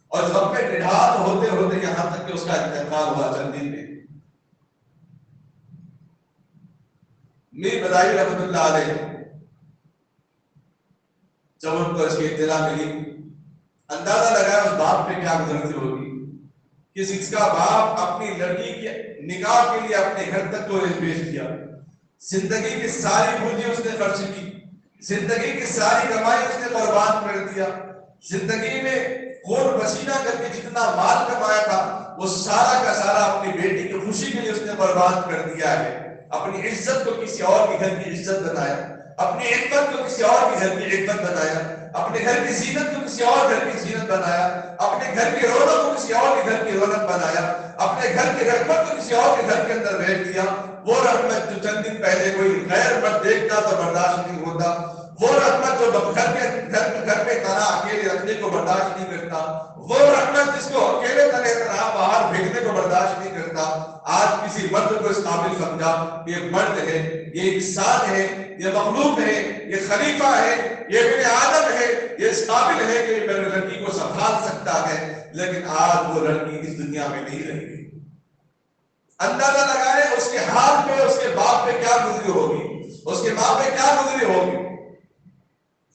اور غم میں نڈھال ہوتے ہوتے یہاں تک کہ اس کا انتقال ہوا چند دن میں۔ میر مداری رحمۃ اللہ علیہ جب ان کو اس کی اطلاع ملی، اندازہ لگایا اس باپ پہ کیا گزرتی ہوگی کہ جس کا باپ اپنی لڑکی کے نکاح کے لیے اپنے گھر تک کو پیش کیا، زندگی کی ساری پونجی اس نے خرچ کی، زندگی کی ساری کمائی اس نے برباد کر دیا، زندگی میں خون پسینہ کر کے جتنا مال کمایا تھا وہ سارا کا سارا اپنی بیٹی کی خوشی کے لیے اس نے برباد کر دیا ہے، اپنی عزت کو کسی اور کے گھر کی عزت بنایا، اپنی عزت کو کسی اور کے گھر کی عزت بنایا، اپنے گھر کی زینت کو کسی اور گھر کی زینت بنایا، اپنے گھر کی رونق کو کسی اور کے گھر کی رونق بنایا، اپنے گھر کی رحمت کو کسی اور کے گھر کے اندر بھیج دیا۔ وہ رحمت جو چند دن پہلے کوئی غیر مرد دیکھتا تو برداشت نہیں ہوتا، وہ رحمت جو گھر میں تنہا اکیلے رکھنے کو برداشت نہیں کرتا، وہ رحمت جس کو اکیلے تنہا باہر بھیجنے کو برداشت نہیں کرتا، آج کسی مرد کو اس قابل سمجھا کہ یہ مرد ہے، یہ انسان ہے، یہ مخلوق ہے، یہ خلیفہ ہے، یہ ابن آدم ہے، یہ اس قابل ہے کہ میری لڑکی کو سنبھال سکتا ہے، لیکن آج وہ لڑکی اس دنیا میں نہیں رہی گئی۔ اندازہ لگائے اس کے ہاتھ پہ، اس کے باپ پہ کیا گزری ہوگی، اس کے ماں پہ کیا گزری ہوگی۔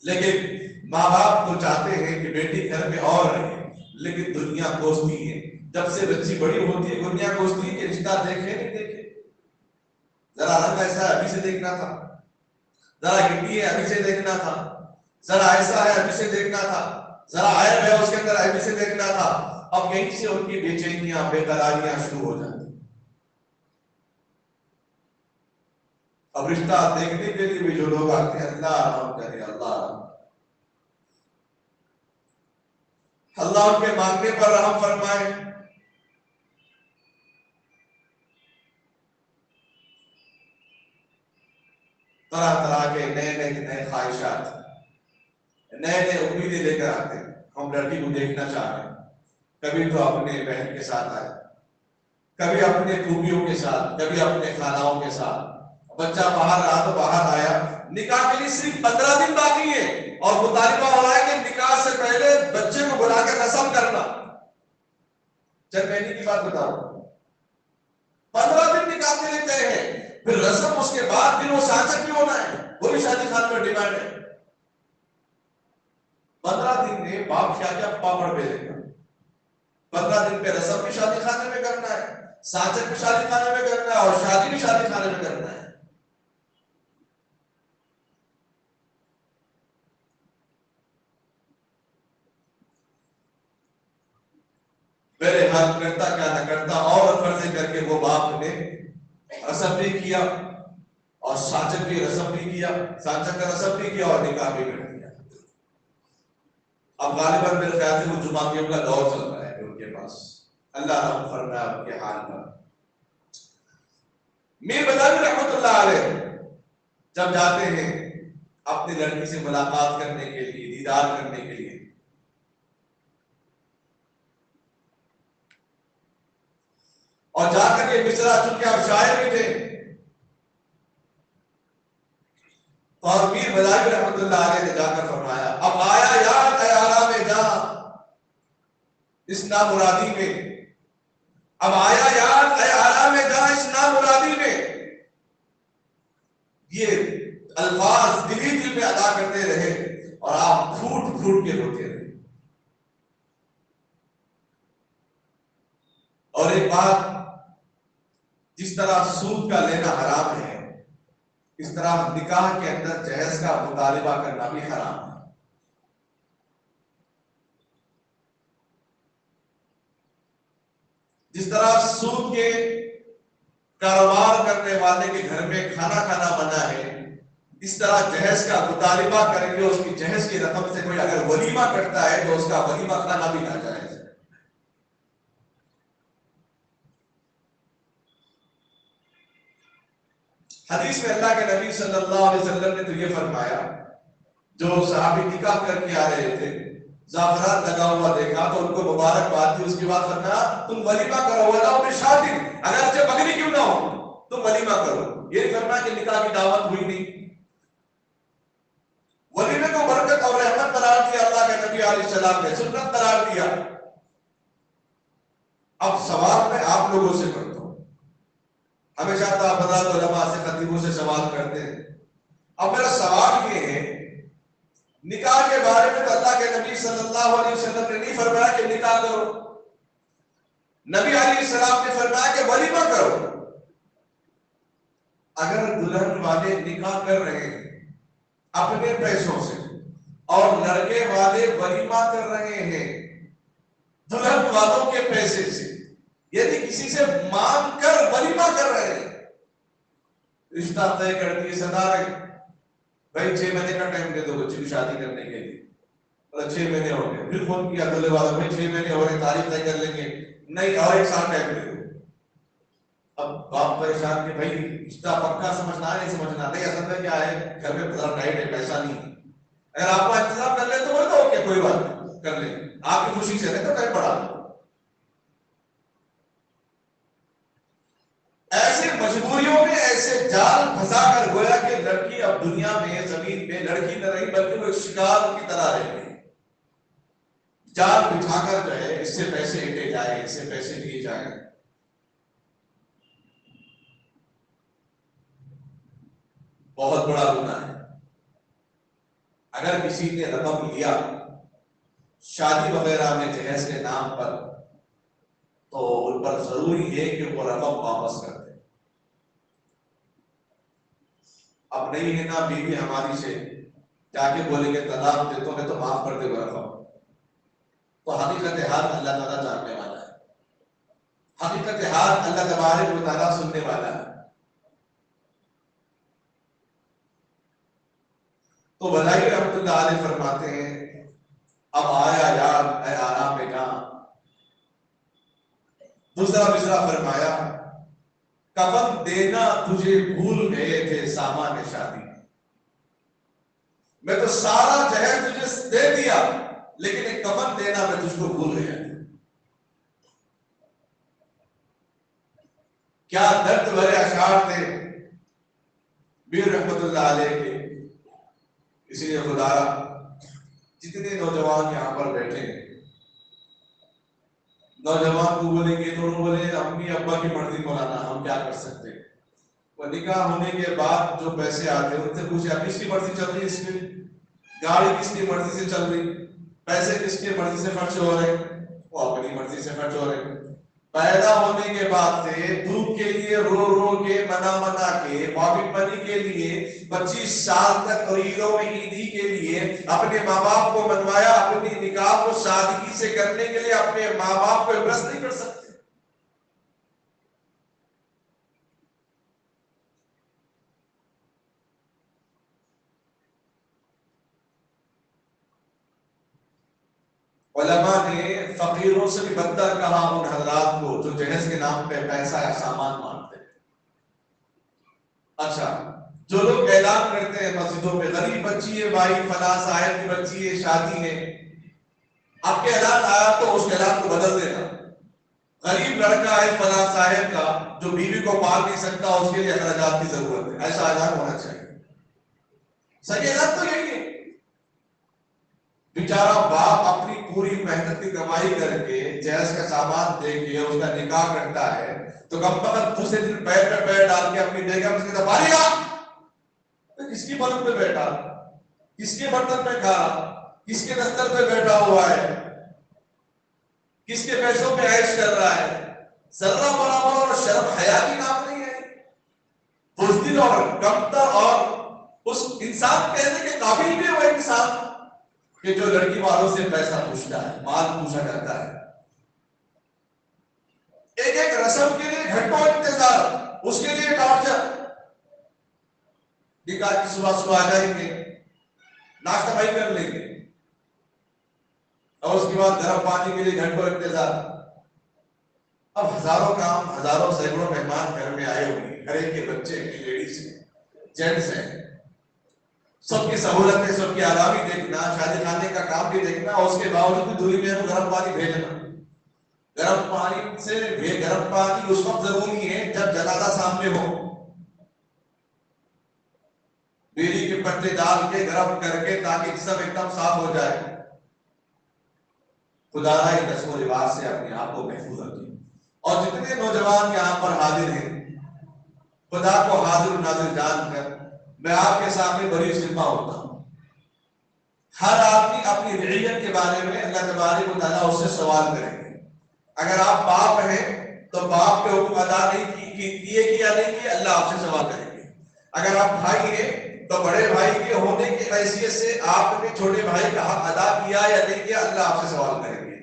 لیکن ماں باپ تو چاہتے ہیں کہ بیٹی گھر میں اور رہے، لیکن دنیا کوستی ہے، جب سے بچی بڑی ہوتی ہے دنیا کوستی ہے کہ رشتہ دیکھے نہیں دیکھے، ذرا رنگ ایسا ہے ابھی سے دیکھنا تھا، ذرا ہندی ہے ابھی سے دیکھنا تھا، ذرا ایسا ہے ابھی سے دیکھنا تھا، ذرا عیب ہے اس کے اندر ابھی سے دیکھنا تھا۔ اب یہیں سے ان کی بے چینیاں، بے قراریاں شروع ہو جاتی۔ اب رشتہ دیکھنے کے لیے بھی جو لوگ آتے ہیں، اللہ رحم کرے، اللہ ان کے مانگنے پر رحم فرمائے۔ طرح طرح کے نئے خواہشات، نئے امیدیں لے کر آتے ہیں، ہم لڑکی کو دیکھنا چاہ رہے ہیں، کبھی تو اپنے بہن کے ساتھ آئے، کبھی اپنے پھوپھیوں کے ساتھ، کبھی اپنے خالوں کے ساتھ، بچہ باہر رہا تو باہر آیا، نکاح کے لیے صرف 15 دن باقی ہے، اور مطالبہ ہو رہا ہے کہ نکاح سے پہلے بچے کو بلا کے رسم کرنا۔ چند مہینے کی بات بتاؤ، 15 دن نکاح کے لیے طے ہے، پھر رسم اس کے بعد پھر وہ سانچہ کیوں ہونا ہے، وہ بھی شادی خانے میں ڈیمانڈ ہے۔ 15 دن میں باپ کیا کیا پاپڑ بھیجے گا، 15 دن پہ رسم بھی شادی خانے میں کرنا ہے، سانچہ بھی شادی خانے میں کرنا ہے، اور شادی بھی شادی خانے میں کرنا ہے۔ میرے حال کرتا کیا نہ کرتا، اور فرض کر کے وہ باپ نے رسم بھی کیا اور ساچک کی رسم بھی کیا، ساچک کا رسم بھی کیا اور نکاح بھی کر دیا۔ اب غالباً میرے خیال سے وہ جمعیوں کا دور چل رہا ہے ان کے پاس، اللہ رحم فرمائے ان کے حال پر۔ میر بلال رحمۃ اللہ علیہ جب جاتے ہیں اپنی لڑکی سے ملاقات کرنے کے لیے، دیدار کرنے کے لیے، اور جا کر کے مصرع، چونکہ آپ شاعر بھی تھے، اور میر بلال رحمۃ اللہ علیہ نے جا کر فرمایا، اب آیا یاد اے آرام جاں اس نامرادی میں، اب آیا یاد اے آرام جاں اس نامرادی میں۔ یہ الفاظ دلی دل میں ادا کرتے رہے اور آپ پھوٹ پھوٹ کے روتے رہے۔ اور ایک بات، جس طرح سود کا لینا حرام ہے، اس طرح نکاح کے اندر جہیز کا مطالبہ کرنا بھی حرام ہے۔ جس طرح سود کے کاروبار کرنے والے کے گھر میں کھانا کھانا منع ہے، اس طرح جہیز کا مطالبہ کریں گے، اس کی جہیز کی رقم سے کوئی اگر ولیمہ کرتا ہے تو اس کا ولیمہ کھانا بھی ناجائز ہے۔ حدیث میں اللہ کے نبی صلی اللہ علیہ وسلم نے تو یہ فرمایا، جو صحابی نکاح کر کے آ رہے تھے، زعفران لگا ہوا دیکھا تو ان کو مبارکباد دی، اس کے بعد فرمایا تم ولیمہ کرو، ولا بشادی، اگرچہ بکری کیوں نہ ہو تم ولیمہ کرو۔ یہ نہیں فرمایا کہ نکاح کی دعوت ہوئی نہیں، ولیمے کو برکت اور رحمت قرار دیا اللہ کے نبی علیہ السلام نے، سنت قرار دیا۔ اب سوال میں آپ لوگوں سے کرتا ہوں، ہمیشہ تو آپ حضرات علماء سے، خطیبوں سے سوال کرتے ہیں، اب میرا سوال یہ ہے، نکاح کے بارے میں تو اللہ کے نبی صلی اللہ علیہ وسلم نے نہیں فرمایا کہ نکاح کرو، نبی علیہ السلام نے فرمایا کہ ولیمہ کرو۔ اگر دلہن والے نکاح کر رہے ہیں اپنے پیسوں سے اور لڑکے والے ولیمہ کر رہے ہیں دلہن والوں کے پیسے سے، یعنی کسی سے مانگ کر ولیمہ کر رہے ہیں، رشتہ طے کر دیے صدارت، بھائی 6 مہینے کا ٹائم دے دو بچی کی شادی کرنے کے لیے، اور 6 مہینے ہو گئے، پھر فون کیا دلہے والا، بھائی 6 مہینے ہو گئے، تاریخ طے کر لیں گے، نہیں اور 1 سال ٹائم دے دو۔ اب باپ پریشان کہ بھائی رشتہ پکا سمجھنا ہے نہیں سمجھنا، نہیں اصل میں کیا ہے، گھر میں بڑا ٹائٹ ہے، پیسہ نہیں ہے، اگر آپ کا انتظام کر لیں تو بولے تو اوکے کوئی بات نہیں، کر لیں، آپ کی خوشی سے نہیں تو ٹائم بڑھا دو۔ ایسے مجبوریوں میں ایسے جال پھنسا کر گویا کہ لڑکی اب دنیا میں، زمین میں لڑکی نہ رہی بلکہ وہ ایک شکار کی طرح رہ گئی، جال بچھا کر جو ہے اس سے پیسے لے جائے، اس سے پیسے لیے جائیں، بہت بڑا گناہ ہے۔ اگر کسی نے رقم لیا شادی وغیرہ میں جہیز کے نام پر تو ان پر ضروری ہے کہ وہ رقم واپس کر دیں۔ اب نہیں ہے نا بیوی ہماری سے جا کے بولیں گے طلاق دیتوں میں تو معاف کر دے وہ رقم، تو حقیقت حال اللہ تعالیٰ جاننے والا ہے، حقیقت حال اللہ تبارک و تعالیٰ سننے والا ہے۔ تو بلائی رحمۃ اللہ علیہ فرماتے ہیں، اب آیا یاد اے آرام جاں، دوسرا مصرع فرمایا، کفن دینا تجھے بھول گئے تھے سامان شادی، میں تو سارا جہیز تجھے دے دیا لیکن ایک کفن دینا میں تجھ کو بھول گیا۔ کیا درد بھرے اشعار تھے میر رحمت اللہ علیہ کے۔ اسی لیے خدا جتنے نوجوان یہاں پر بیٹھے ہیں، نوجوان کو بولیں گے دونوں بولے امی ابا کی مرضی مولانا، ہم کیا کر سکتے ہیں۔ وہ نکاح ہونے کے بعد جو پیسے آتے ہیں ان سے پوچھا کس کی مرضی چل رہی ہے، اس میں گاڑی کس کی مرضی سے چل رہی، پیسے کس کی مرضی سے خرچ ہو رہے، وہ اپنی مرضی سے خرچ ہو رہے، پیدا ہونے کے بعد سے دودھ کے لیے رو رو کے منا کے پاکٹ منی کے لیے 25 سال تک عیدوں میں عیدی کے لیے اپنے ماں باپ کو منوایا، اپنی نکاح کو سادگی سے کرنے کے لیے اپنے ماں باپ کو امپریس نہیں کر سکتے۔ علماء نے فقیروں سے بھی بدتر کہا ان حضرات کو جو جہیز کے نام پہ پیسہ یا سامان مانگتے ہیں۔ اچھا، جو لوگ اعلان کرتے ہیں مسجدوں پہ غریب بچی ہے بھائی، فلاں صاحب کی بچی ہے، شادی ہے، آپ کے اعلان آیا تو اس اعلان کو بدل دینا۔ غریب لڑکا ہے فلاں صاحب کا جو بیوی کو پال نہیں سکتا، اس کے لیے اخراجات کی ضرورت ہے، ایسا اعلان ہونا چاہیے۔ صحیح اعلان تو یہی ہے۔ بیچارہ باپ اپنی پوری محنت کی کمائی کر کے جہیز کا سامان دے کے اس کا نکاح کرتا ہے، تو کم وقت دوسرے دن پیر پہ پیر ڈال کے اپنی بیگم سے کہتا پانی کا، کس کی پلنگ پہ بیٹھا، کس کے برتن پہ کھا، کس کے دفتر پہ بیٹھا ہوا ہے، کس کے پیسوں پہ عیش کر رہا ہے، ذرہ برابر اور شرم حیا کی نام نہیں ہے۔ بزدل اور کمتر اور اس انسان کہنے کے قابل بھی وہ انسان کہ جو لڑکی والوں سے پیسہ پوچھتا ہے، مال پوچھا کرتا ہے، ایک ایک رسم کے لیے گھنٹوں انتظار، اس کے لیے ٹارچر۔ نکاح کی صبح صبح آ جائیں گے، ناشتہ بھائی کر لیں گے، اور اس کے بعد گرم پانی کے لیے گھنٹوں انتظار۔ اب ہزاروں کام، ہزاروں سینکڑوں مہمان گھر میں آئے ہوئے، گھر کے بچے ہیں، لیڈیز ہیں، جینٹس ہیں، سب کی سہولتیں، سب کی آرامی دیکھنا، شادی خانے کا کام بھی دیکھنا، اور اس کے باوجود بھی دوری میں گرم پانی بھیجنا۔ گرم پانی اس وقت ضروری ہے جب جنازہ سامنے ہو، بیڑی کے پتے ڈال کے گرم کر کے تاکہ جسم ایک دم صاف ہو جائے۔ خدا اس رسم و رواج سے اپنے آپ کو محفوظ رکھیں۔ اور جتنے نوجوان یہاں پر حاضر ہیں، خدا کو حاضر و ناظر جان کر میں آپ کے سامنے بڑی ذمہ ہوتا ہوں۔ ہر آدمی اپنی رعیت کے بارے میں اللہ تبارک و تعالیٰ اس سے سوال کریں گے۔ اگر آپ باپ ہیں تو باپ کے حکم ادا نہیں کیے یا نہیں کیے، اللہ آپ سے سوال کریں گے۔ اگر آپ بھائی ہیں تو بڑے بھائی کے ہونے کی حیثیت سے آپ نے چھوٹے بھائی کا حق ادا کیا یا نہیں کیا، اللہ آپ سے سوال کریں گے۔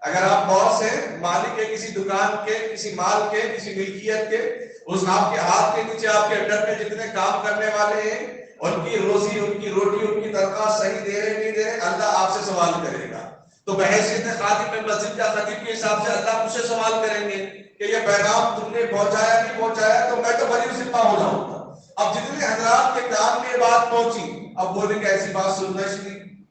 اگر آپ باس ہیں، مالک ہے کسی دکان کے، کسی مال کے، کسی ملکیت کے، اس آپ کے ہاتھ کے نیچے آپ کے انڈر میں جتنے کام کرنے والے ہیں، ان کی روزی، ان کی روٹی، ان کی تنخواہ صحیح دے رہے نہیں دے رہے، اللہ آپ سے سوال کرے گا۔ تو بحیثیت خادم مسجد کا خطیب کے حساب سے اللہ مجھ سے سوال کریں گے کہ یہ پیغام تم نے پہنچایا نہیں پہنچایا، تو میں تو بری ذمہ ہو جاؤں گا۔ اب جتنے حضرات کے کام میں بات پہنچی، اب بولیں کہ ایسی بات سننا ہی نہیں،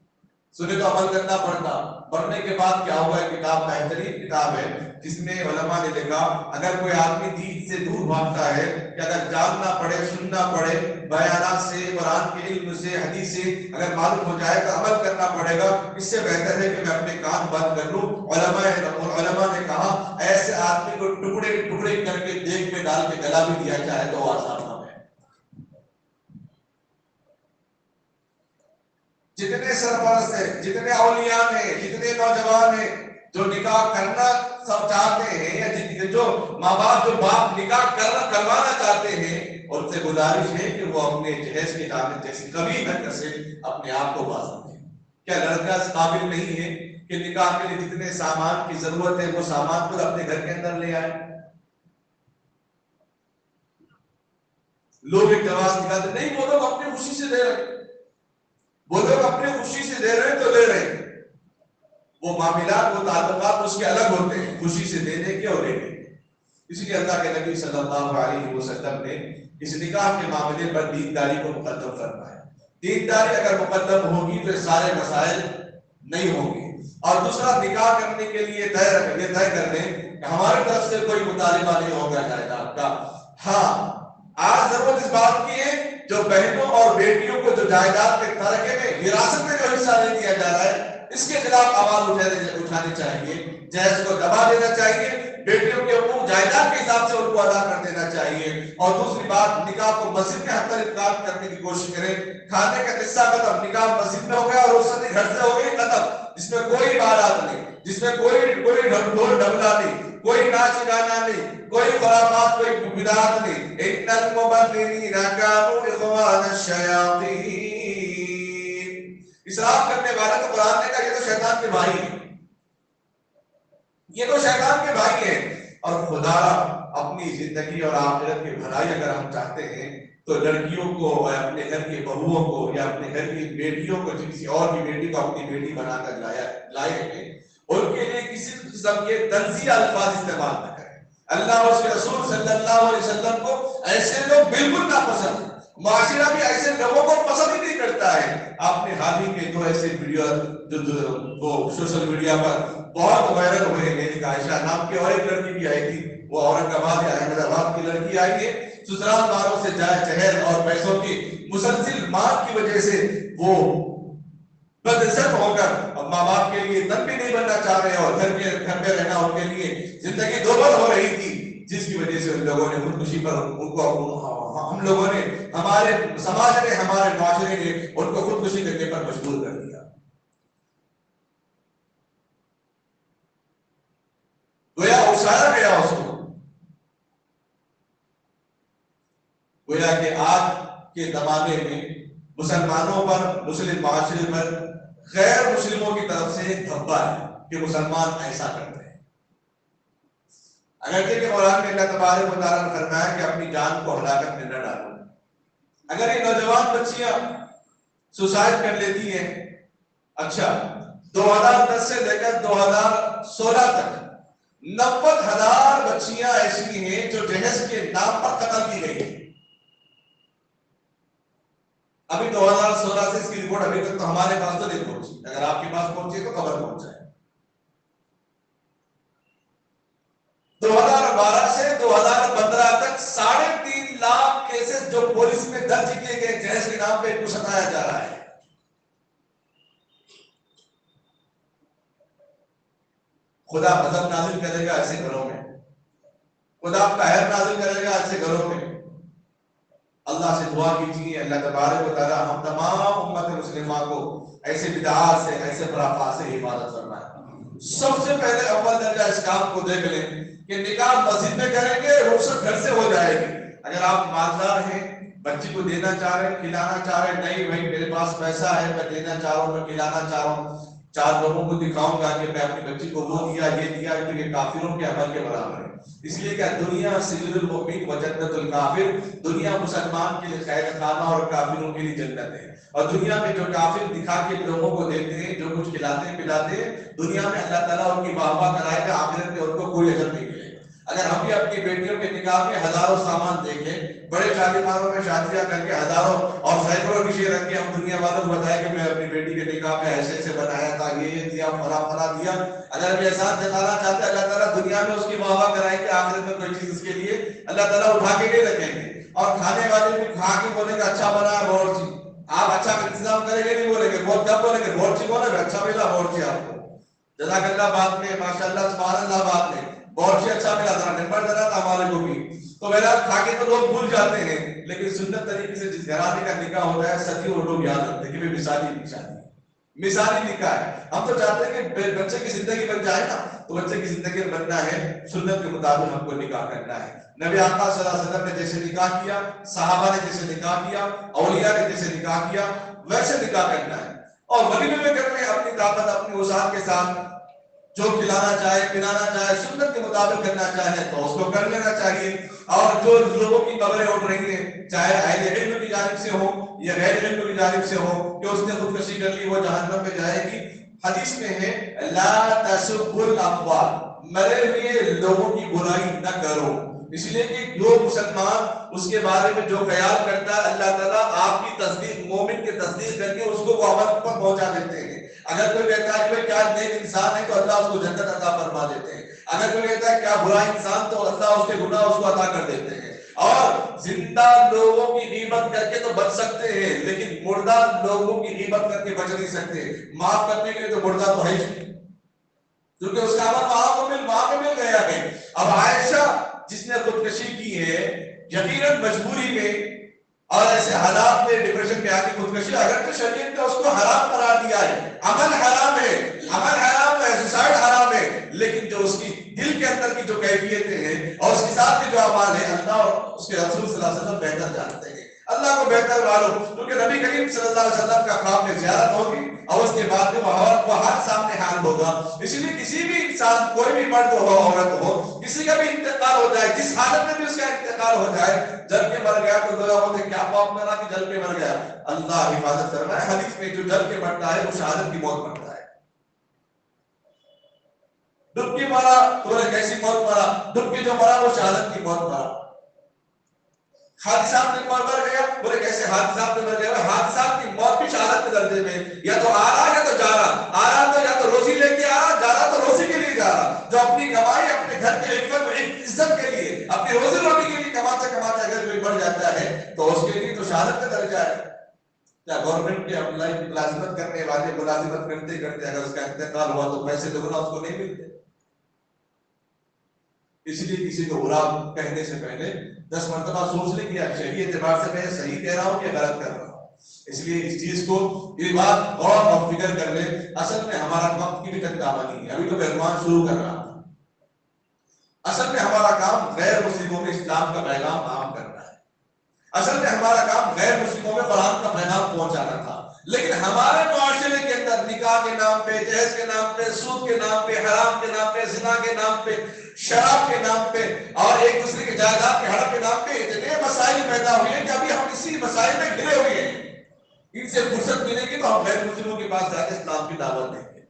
سنے تو عمل کرنا پڑتا۔ پڑھنے کے بعد کیا ہوا ہے؟ کتاب بہترین کتاب ہے جس میں علماء نے لکھا اگر کوئی آدمی دین سے دور بھاگتا ہے کہ اگر جاننا پڑے، سننا پڑے، بیانات سے، قرآن کے علم سے، حدیث سے اگر معلوم ہو جائے تو عمل کرنا پڑے گا، اس سے بہتر ہے کہ میں اپنے کان بند کر لوں۔ علماء نے کہا ایسے آدمی کو ٹکڑے ٹکڑے کر کے دیگ میں ڈال کے گلا بھی دیا جائے تو آسان نہ ہے۔ جتنے سرپرست ہیں، جتنے اولیاء ہیں، جتنے نوجوان ہیں جو نکاح کرنا سب چاہتے ہیں، یا جو ماں باپ جو باپ نکاح کروانا چاہتے ہیں، ان سے گزارش ہے کہ وہ اپنے جہیز کی دامن جیسی کبھی حرکت سے اپنے آپ کو باز رکھیں۔ کیا لڑکا اس قابل نہیں ہے کہ نکاح کے لیے جتنے سامان کی ضرورت ہے وہ سامان خود اپنے گھر کے اندر لے آئے؟ لوگ ایک جواز نکالتے نہیں، وہ لوگ اپنی خوشی سے دے رہے ہیں، وہ لوگ اپنی خوشی سے دے رہے ہیں تو لے رہے ہیں۔ وہ معاملات، وہ تعلقات اس کے الگ ہوتے ہیں، خوشی سے دینے کے اور لینے کے۔ اس لیے اللہ کے نبی صلی اللہ علیہ وسلم نے اس نکاح کے معاملے پر دینداری کو مقدم فرمایا۔ دینداری اگر مقدم ہوگی تو سارے مسائل نہیں ہوں گے۔ اور دوسرا، نکاح کرنے کے لیے طے کر لیں کہ ہماری طرف سے کوئی مطالبہ نہیں ہوگا جائیداد کا۔ ہاں، آج ضرورت اس بات کی ہے جو بہنوں اور بیٹیوں کو جو جائیداد کے ترکے میں، وراثت میں جو حصہ نہیں دیا جا رہا ہے، اس کے خلاف آواز اٹھانی چاہیے، جہیز کو دبا دینا چاہیے، بیٹیوں کے حقوق جائیداد کے حساب سے ان کو ادا کر دینا چاہیے۔ اور دوسری بات، نکاح کو مسجد میں حد تک امکان کرنے کی کوشش کریں۔ کھانے کا قصہ ختم، نکاح مسجد میں ہو گیا اور رخصتی گھر سے ہو گئی ختم، جس میں کوئی بارات نہیں، جس میں کوئی ڈھول ڈھملا نہیں، کوئی ناچ گانا نہیں، کوئی خرافات، کوئی بدعات نہیں. ان المبذرین کانوا اخوان الشیاطین. اسراف کرنے والا تو قرآن نے کہا یہ تو شیطان کے بھائی ہیں، یہ تو شیطان کے بھائی ہیں. اور خدا اپنی زندگی اور آخرت کی بھلائی اگر ہم چاہتے ہیں تو لڑکیوں کو اور اپنے گھر کی بہوؤں کو یا اپنے گھر کی بیٹیوں کو کسی اور کی بیٹی کو اپنی بیٹی بنا کر لائے ہیں، ان کے لیے کسی قسم کے تنزیہ الفاظ استعمال نہ کریں. اللہ اور اس کے رسول صلی اللہ علیہ وسلم کو ایسے لوگ بالکل ناپسند ہیں. معاشرہ بھی ایسے لوگوں کو پسند ہی نہیں کرتا ہے. آپ نے حال ہی میں دو ایسے ویڈیو جو وہ سوشل میڈیا پر بہت وائرل ہوئے ہیں، ایک عائشہ نام کی اور ایک لڑکی بھی آئی تھی، وہ اورنگ آباد یا احمد آباد کی لڑکی آئی ہے. سسرال والوں سے جائے چہل اور پیسوں کی مسلسل مانگ کی وجہ سے وہ بدعزت ہو کر اب ماں باپ کے لیے تن بھی نہیں بننا چاہ رہے اور گھر میں رہنا ان کے لیے زندگی دوبر ہو رہی تھی، جس کی وجہ سے ان لوگوں نے خودکشی پر ان کو ہم لوگوں نے ہمارے سماج نے ہمارے معاشرے نے ان کو خودکشی کرنے پر مجبور کر دیا. گویا اکسایا گیا اس کو. گویا کہ آج کے زمانے میں مسلمانوں پر، مسلم معاشرے پر غیر مسلموں کی طرف سے ایک دھبا ہے کہ مسلمان ایسا کرتے ہیں. اگرچہ کہ قرآن میں اللہ تبارک و تعالیٰ نے فرمایا کہ اپنی جان کو ہلاکت میں نہ ڈالو. اگر یہ نوجوان بچیاں سوسائڈ کر لیتی ہیں، اچھا 2010 سے لے کر 2016 تک 90,000 بچیاں ایسی ہیں جو جہیز کے نام پر قتل کی گئی ہیں. ابھی 2016 سے اس کی رپورٹ ابھی تک تو ہمارے پاس تو نہیں پہنچی. اگر آپ کے پاس پہنچی تو خبر پہنچ جائے. 2012 سے 2015 تک 3.5 لاکھ کیسز جو پولیس میں درج کیے گئے جہیز کے نام پہ ان کو ستایا جا رہا ہے. خدا غضب نازل کرے گا ایسے گھروں میں، خدا قہر نازل کرے گا ایسے گھروں میں. اللہ سے دعا کیجیے اللہ تبارک و تعالی ہم تمام امت مسلمہ کو ایسے بدعات سے، ایسے خرافات سے حفاظت فرمائے. سب سے پہلے اول درجہ اس کام کو دیکھ لیں کہ نکاح مسجد میں کریں گے، رخصت گھر سے ہو جائے گی. اگر آپ مالدار ہیں، بچی کو دینا چاہ رہے ہیں، کھلانا چاہ رہے ہیں، نہیں بھائی میرے پاس پیسہ ہے، میں دینا چاہ رہا ہوں، میں کھلانا چاہ رہا ہوں، 4 لوگوں کو دکھاؤں گا کہ میں اپنی بچی کو وہ دیا یہ دیا، تو یہ کافروں کے عمل کے برابر ہے. اس لیے کہ دنیا سجن المؤمن و جنت الکافر، دنیا مسلمان کے لیے خیر خانہ اور کافروں کے لیے جنت ہے. اور دنیا میں جو کافر دکھا کے لوگوں کو دیتے ہیں، جو کچھ کھلاتے ہیں پلاتے ہیں، دنیا میں اللہ تعالیٰ ان کی واہ واہ کرائے گا، آخرت میں ان کو کوئی اجر نہیں ملے گا. اگر ہم بھی اپنی بیٹیوں کے نکاح میں ہزاروں سامان دیکھیں، بڑے شادیخانوں میں شادیاں کر کے ہزاروں اور سینکڑوں ڈشیں رکھ کے ہم دنیا والوں کو بتائیں کہ میں اپنی بیٹی کے نکاح میں ایسے ایسے بنایا تھا، یہ دیا، فلاں فلاں دیا. اگر ہم احسان جتانا چاہتے ہیں، اللہ تعالیٰ دنیا میں اس کی واہ واہ کرائیں کہ آخرت میں کوئی چیز اس کے لیے اللہ تعالیٰ اٹھا کے نہیں رکھیں گے. اور کھانے والے بھی کھا کے بولیں گے اچھا بنا ہے باورچی، آپ اچھا انتظام کریں گے نہیں بولیں گے، بہت کم بولیں گے باورچی بولیں گے اچھا ملا باورچی آپ کو، جزاک اللہ بات میں، ماشاء اللہ سبحان اللہ بات میں، باورچی اچھا ملا تھا، نمبر دینا تھا ہمارے کو بھی. تو میرا کھا کے تو لوگ بھول جاتے ہیں، لیکن سنت طریقے سے جس گھرانے کا نکاح ہوتا ہے سچی وہ لوگ یاد رکھتے ہیں کہ مثالی نکاح ہے. ہم تو چاہتے ہیں کہ بچے کی زندگی بن جائے نا، تو بچے کی زندگی بننا ہے سنت کے مطابق ہم کو نکاح کرنا ہے. نبی آقا صلی اللہ علیہ وسلم نے جیسے نکاح کیا، صحابہ نے جیسے نکاح کیا، اولیاء نے جیسے نکاح کیا، ویسے نکاح کرنا ہے. اور ولیمے میں کرنے اپنی طاقت اپنی وسعت کے ساتھ جو کھلانا چاہے پلانا چاہے سنت کے مطابق کرنا چاہے تو اس کو کر لینا چاہیے. اور جو لوگوں کی خبریں اٹھ رہی ہیں، چاہے اہل علم کی جانب سے ہو یا غیر علم کی جانب سے ہو کہ اس نے خودکشی کر لی وہ جہنم میں جائے گی، حدیث میں ہے لا تسبوا الاموات، مرے ہوئے لوگوں کی برائی نہ کرو. اس لیے کہ جو مسلمان اس کے بارے میں جو خیال کرتا ہے اللہ تعالیٰ آپ کی تصدیق، مومن کی تصدیق کر کے اس کو وہ عمل پر پہنچا دیتے ہیں. اگر کوئی کہتا ہے کہ کیا نیک انسان ہے تو اللہ اس کو جنت عطا فرما دیتے ہیں. اگر کوئی کہتا ہے کیا برا انسان تو اللہ اس کے گناہ اس کو عطا کر دیتے ہیں. اور زندہ لوگوں کی غیبت کر کے تو بچ سکتے ہیں، لیکن مردہ لوگوں کی غیبت کر کے بچ نہیں سکتے. معاف کرنے کے لیے تو مردہ تو ہے ہی، کیونکہ اس کا عمل وہاں پہ مل گیا ہے. اب عائشہ جس نے خودکشی کی ہے یقیناً مجبوری میں اور ایسے حالات میں ڈپریشن میں آ کے خودکشی، اگر تو شریعت نے اس کو حرام قرار دیا ہے، عمل حرام ہے، عمل حرام ہے، سوسائڈ حرام ہے، لیکن جو اس کی دل کے اندر کی جو کیفیتیں ہیں اور اس کے ساتھ کے جو اعمال ہیں اللہ اور اس کے رسول صلی اللہ علیہ وسلم بہتر جانتے ہیں. اللہ کو بہتر معلوم، کیونکہ نبی کریم صلی اللہ علیہ وسلم کا خواب میں زیارت ہوگی اور اس کے بعد میں وہ ہر سامنے حال ہوگا. اس لیے کسی بھی انسان، کوئی بھی مرد ہو عورت ہو، کسی کا بھی انتقال ہو جائے، جس حالت میں بھی اس کا انتقال ہو جائے، جل کے مر گیا تو لوگ ہوتے کیا پاپ کرا کہ جل کے مر گیا. اللہ حفاظت فرمائے، حدیث میں جو جل کے مرتا ہے وہ شہادت کی موت مرتا ہے. ڈبکی مارا تو بولے کیسی موت مارا؟ ڈبکی جو مرا وہ شہادت کی موت مارا. حادثات میں مر گیا، بولے کیسے حادثات میں مر گیا؟ حادثات کی موت بھی شہادت کے درجے میں، یا تو آ رہا یا تو جا رہا. آ رہا تو یا تو روزی لے کے آ رہا، جا رہا تو روزی کے لیے جا رہا. جو اپنی کمائی اپنے گھر کے عزت کے لیے، اپنی روزی روٹی کے لیے کماتا کماتا اگر کوئی مر جاتا ہے تو اس کے لیے تو شہادت کا درجہ ہے. کیا گورنمنٹ کے اپلائی ملازمت کرنے والے ملازمت کرتے کرتے اگر اس کا انتقال ہوا تو پیسے دگنا اس کو نہیں ملتے؟ اس لیے کسی کو برا کہنے سے پہلے 10 مرتبہ سوچ لیں کہ شہری اعتبار سے میں صحیح کہہ رہا ہوں کہ غلط کر رہا ہوں. اس لیے اس چیز کو یہ بات غور اور فکر کر لیں. اصل میں ہمارا وقت کی بھی تنگامانی ہے. ابھی تو مہمان شروع کر رہا تھا. اصل میں ہمارا کام غیر مسلموں میں اسلام کا پیغام عام کرنا ہے. اصل میں ہمارا کام غیر مسلموں میں قرآن کا پیغام پہنچانا تھا. لیکن ہمارے معاشرے کے اندر نکاح کے نام پہ، جہیز کے نام پہ، سود کے نام پہ، حرام کے نام پہ، زنا کے نام پہ، شراب کے نام پہ اور ایک دوسرے کے جائیداد کے ہڑپ کے نام پہ اتنے مسائل پیدا ہوئے ہیں کہ ابھی ہم اسی مسائل میں گھرے ہوئے ہیں. ان سے فرصت ملے گی تو ہم غیر مسلموں کے پاس جا کے اسلام کی دعوت دیں گے.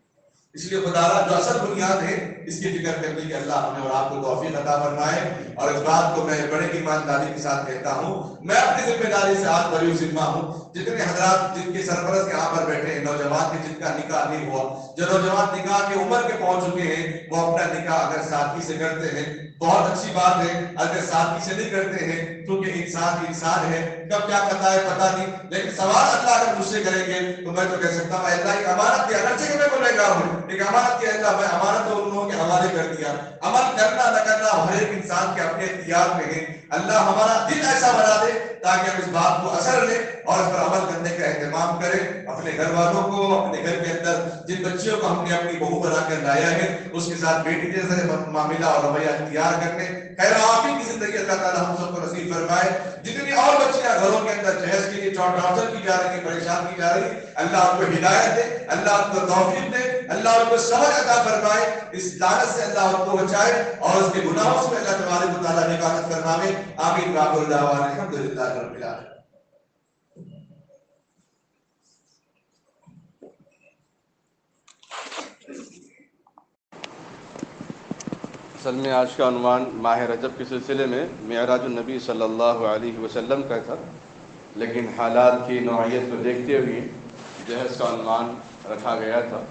اس لیے خدا را جو اصل بنیاد ہے اس کی فکر کرنے کی اللہ ہمیں اور آپ کو توفیق عطا فرمائے. اور اس بات کو میں بڑے ایمانداری کے ساتھ کہتا ہوں، میں اپنی ذمہ داری سے ہاتھ بری ذمہ ہوں. جتنے حضرات جن کے سرپرست یہاں پر بیٹھے ہیں، نوجوان کے جن کا نکاح نہیں ہوا، جو نوجوان نکاح کی عمر کے پہنچ چکے ہیں، وہ اپنا نکاح اگر سادگی سے کرتے ہیں بہت اچھی بات ہے. اگر سادگی سے نہیں کرتے ہیں کیونکہ انسان ہے، کب کیا پتا ہے پتا نہیں. لیکن سوال اللہ اگر مجھ سے کریں گے تو میں تو کہہ سکتا ہوں اللہ ایک امانت کی، اگرچہ کہ میں بولے گا ہوں ایک امانت کی اللہ میں امانت ان لوگوں کے حوالے کر دیا. عمل کرنا نہ کرنا ہر ایک انسان کے اپنے اختیار میں ہے. اللہ ہمارا دل ایسا بنا دے تاکہ ہم اس بات کو اثر لیں اور اس پر عمل کرنے کا اہتمام کریں. اپنے گھر والوں کو، اپنے گھر کے اندر جن بچیوں کو ہم نے اپنی بہو بنا کر لایا ہے اس کے ساتھ بیٹی جیسے معاملہ اور رویہ اختیار کرنے. خیر عافی کی زندگی اللہ تعالیٰ ہم سب کو نصیب فرمائے. جتنی اور بچیاں گھروں کے اندر جہیز کے لیے ٹارچر کی جا رہی ہیں، پریشان کی جا رہی ہیں، اللہ ان کو ہدایت دے، اللہ ان کو توفیق دے، اللہ ان کو سمجھ عطا فرمائے. اس لعنت سے اللہ ان کو بچائے اور اس کے گناہوں سے اللہ تبارک و تعالیٰ حفاظت فرمائے. آمین. وآخر دعوانا الحمدللہ رب العالمین. اصل میں آج کا عنوان ماہ رجب کے سلسلے میں معراج النبی صلی اللہ علیہ وسلم کا تھا، لیکن حالات کی نوعیت کو دیکھتے ہوئے جہیز کا عنوان رکھا گیا تھا.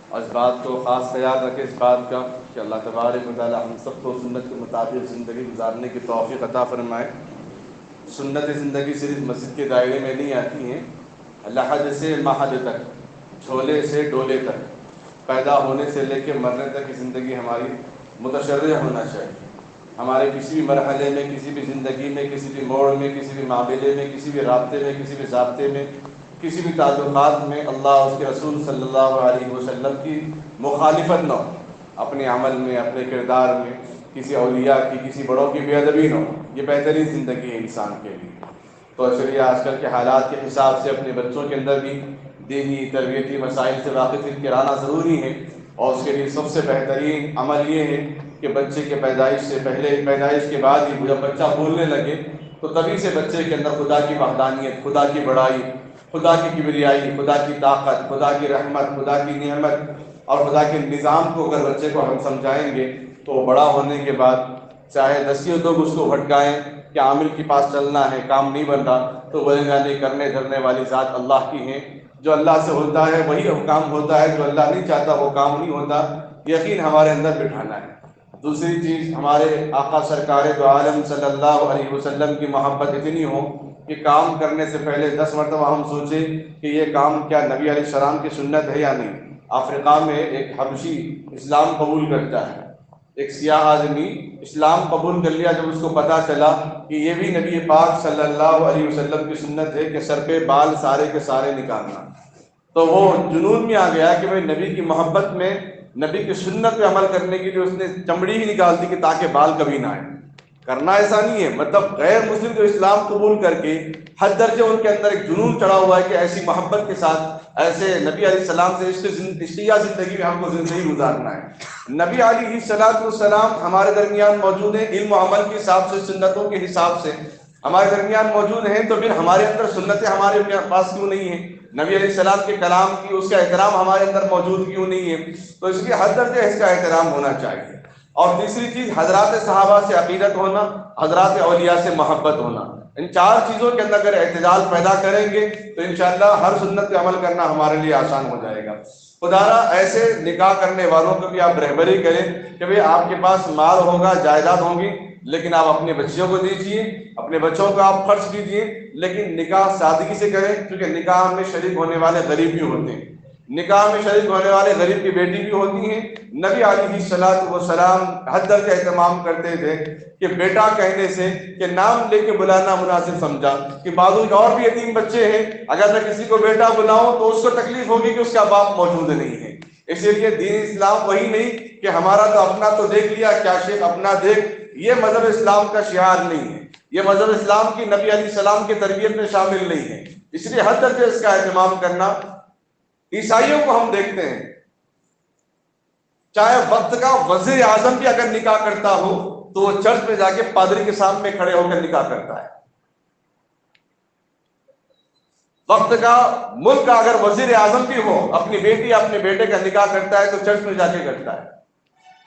اور اس بات کو خاص خیال رکھے اس بات کا کہ اللہ تبارک و تعالی ہم سب کو سنت کے مطابق زندگی گزارنے کی توفیق عطا فرمائے. سنت زندگی صرف مسجد کے دائرے میں نہیں آتی ہیں، لحد سے محد تک، جھولے سے ڈولے تک، پیدا ہونے سے لے کے مرنے تک کی زندگی ہماری متشرع ہونا چاہیے. ہمارے کسی بھی مرحلے میں، کسی بھی زندگی میں، کسی بھی موڑ میں، کسی بھی معاملے میں، کسی بھی رابطے میں، کسی بھی ضابطے میں، کسی بھی تعلقات میں اللہ اس کے رسول صلی اللہ علیہ وسلم کی مخالفت نہ ہو. اپنے عمل میں، اپنے کردار میں کسی اولیاء کی، کسی بڑوں کی بے ادبی نہ ہو. یہ بہترین زندگی ہے انسان کے لیے. تو اس لیے آج کل کے حالات کے حساب سے اپنے بچوں کے اندر بھی دینی تربیتی مسائل سے واقف کرانا ضروری ہے. اور اس کے لیے سب سے بہترین عمل یہ ہے کہ بچے کے پیدائش سے پہلے، پیدائش کے بعد ہی جب بچہ بولنے لگے تو تبھی سے بچے کے اندر خدا کی وحدانیت، خدا کی بڑائی، خدا کی کبریائی، خدا کی طاقت، خدا کی رحمت، خدا کی نعمت اور خدا کے نظام کو اگر بچے کو ہم سمجھائیں گے تو بڑا ہونے کے بعد چاہے دسیوں لوگ اس کو بھٹکائیں کہ عامل کے پاس چلنا ہے، کام نہیں بن رہا، تو بولے گا نہیں، کرنے دھرنے والی ذات اللہ کی ہے. جو اللہ سے ہوتا ہے وہی کام ہوتا ہے، جو اللہ نہیں چاہتا وہ کام نہیں ہوتا. یقین ہمارے اندر بٹھانا ہے. دوسری چیز، ہمارے آقا سرکار دو عالم صلی اللہ علیہ وسلم کی محبت اتنی ہو کہ کام کرنے سے پہلے 10 مرتبہ ہم سوچیں کہ یہ کام کیا نبی علیہ السلام کی سنت ہے یا نہیں. افریقہ میں ایک حبشی اسلام قبول کرتا ہے، ایک سیاہ آدمی اسلام قبول کر لیا. جب اس کو پتہ چلا کہ یہ بھی نبی پاک صلی اللہ علیہ وسلم کی سنت ہے کہ سر پہ بال سارے کے سارے نکالنا، تو وہ جنون میں آ گیا کہ بھائی نبی کی محبت میں نبی کی سنت پہ عمل کرنے کے لیے اس نے چمڑی ہی نکال دی کہ تاکہ بال کبھی نہ آئے. کرنا ایسا نہیں ہے، مطلب غیر مسلم جو اسلام قبول کر کے حد درجے ان کے اندر ایک جنون چڑھا ہوا ہے کہ ایسی محبت کے ساتھ ایسے نبی علیہ السلام سے عشقیہ زندگی میں ہم کو زندگی گزارنا ہے. نبی علیہ السلام ہمارے درمیان موجود ہیں، علم و عمل کے حساب سے، سنتوں کے حساب سے ہمارے درمیان موجود ہیں، تو پھر ہمارے اندر سنتیں ہمارے پاس کیوں نہیں ہیں؟ نبی علیہ السلام کے کلام کی اس کا احترام ہمارے اندر موجود کیوں نہیں ہے؟ تو اس لیے حد درجے اس کا احترام ہونا چاہیے. اور تیسری چیز حضرات صحابہ سے عقیدت ہونا، حضرات اولیاء سے محبت ہونا. ان چار چیزوں کے اندر اگر اعتدال پیدا کریں گے تو انشاءاللہ ہر سنت پہ عمل کرنا ہمارے لیے آسان ہو جائے گا. خدارا ایسے نکاح کرنے والوں کو بھی آپ رہبری کریں کہ بھئی آپ کے پاس مال ہوگا، جائیداد ہوں گی، لیکن آپ اپنے بچیوں کو دیجیے، اپنے بچوں کو آپ خرچ کیجیے، لیکن نکاح سادگی سے کریں، کیونکہ نکاح میں شریک ہونے والے غریب بھی ہوتے ہیں، نکاح میں شریک ہونے والے غریب کی بیٹی بھی ہوتی ہیں. نبی علیہ السلام حد درجہ اہتمام کرتے تھے کہ بیٹا کہنے سے کہ نام لے کے بلانا مناسب سمجھا کہ بعض اور بھی یتیم بچے ہیں، اگر میں کسی کو بیٹا بلاؤں تو اس کو تکلیف ہوگی کہ اس کا باپ موجود نہیں ہے. اسی لیے دین اسلام وہی نہیں کہ ہمارا تو اپنا تو دیکھ لیا، کیا شیخ اپنا دیکھ، یہ مذہب اسلام کا شعار نہیں ہے، یہ مذہب اسلام کی نبی علیہ السلام کی تربیت میں شامل نہیں ہے. اس لیے حد درجے اس کا اہتمام کرنا. عیسائیوں کو ہم دیکھتے ہیں، چاہے وقت کا وزیر اعظم بھی اگر نکاح کرتا ہو تو وہ چرچ میں جا کے پادری کے سامنے کھڑے ہو کر نکاح کرتا ہے. وقت کا ملک کا اگر وزیر اعظم بھی ہو، اپنی بیٹی اپنے بیٹے کا نکاح کرتا ہے تو چرچ میں جا کے کرتا ہے.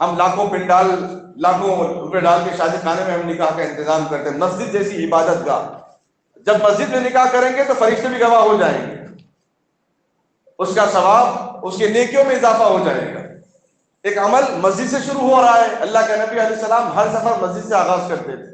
ہم لاکھوں روپے ڈال کے شادی خانے میں ہم نکاح کا انتظام کرتے ہیں. مسجد جیسی عبادت گاہ، جب مسجد میں نکاح کریں گے تو فرشتے بھی گواہ ہو جائیں گے، اس کا ثواب، اس کے نیکیوں میں اضافہ ہو جائے گا. ایک عمل مسجد سے شروع ہو رہا ہے. اللہ کے نبی علیہ السلام ہر سفر مسجد سے آغاز کرتے تھے،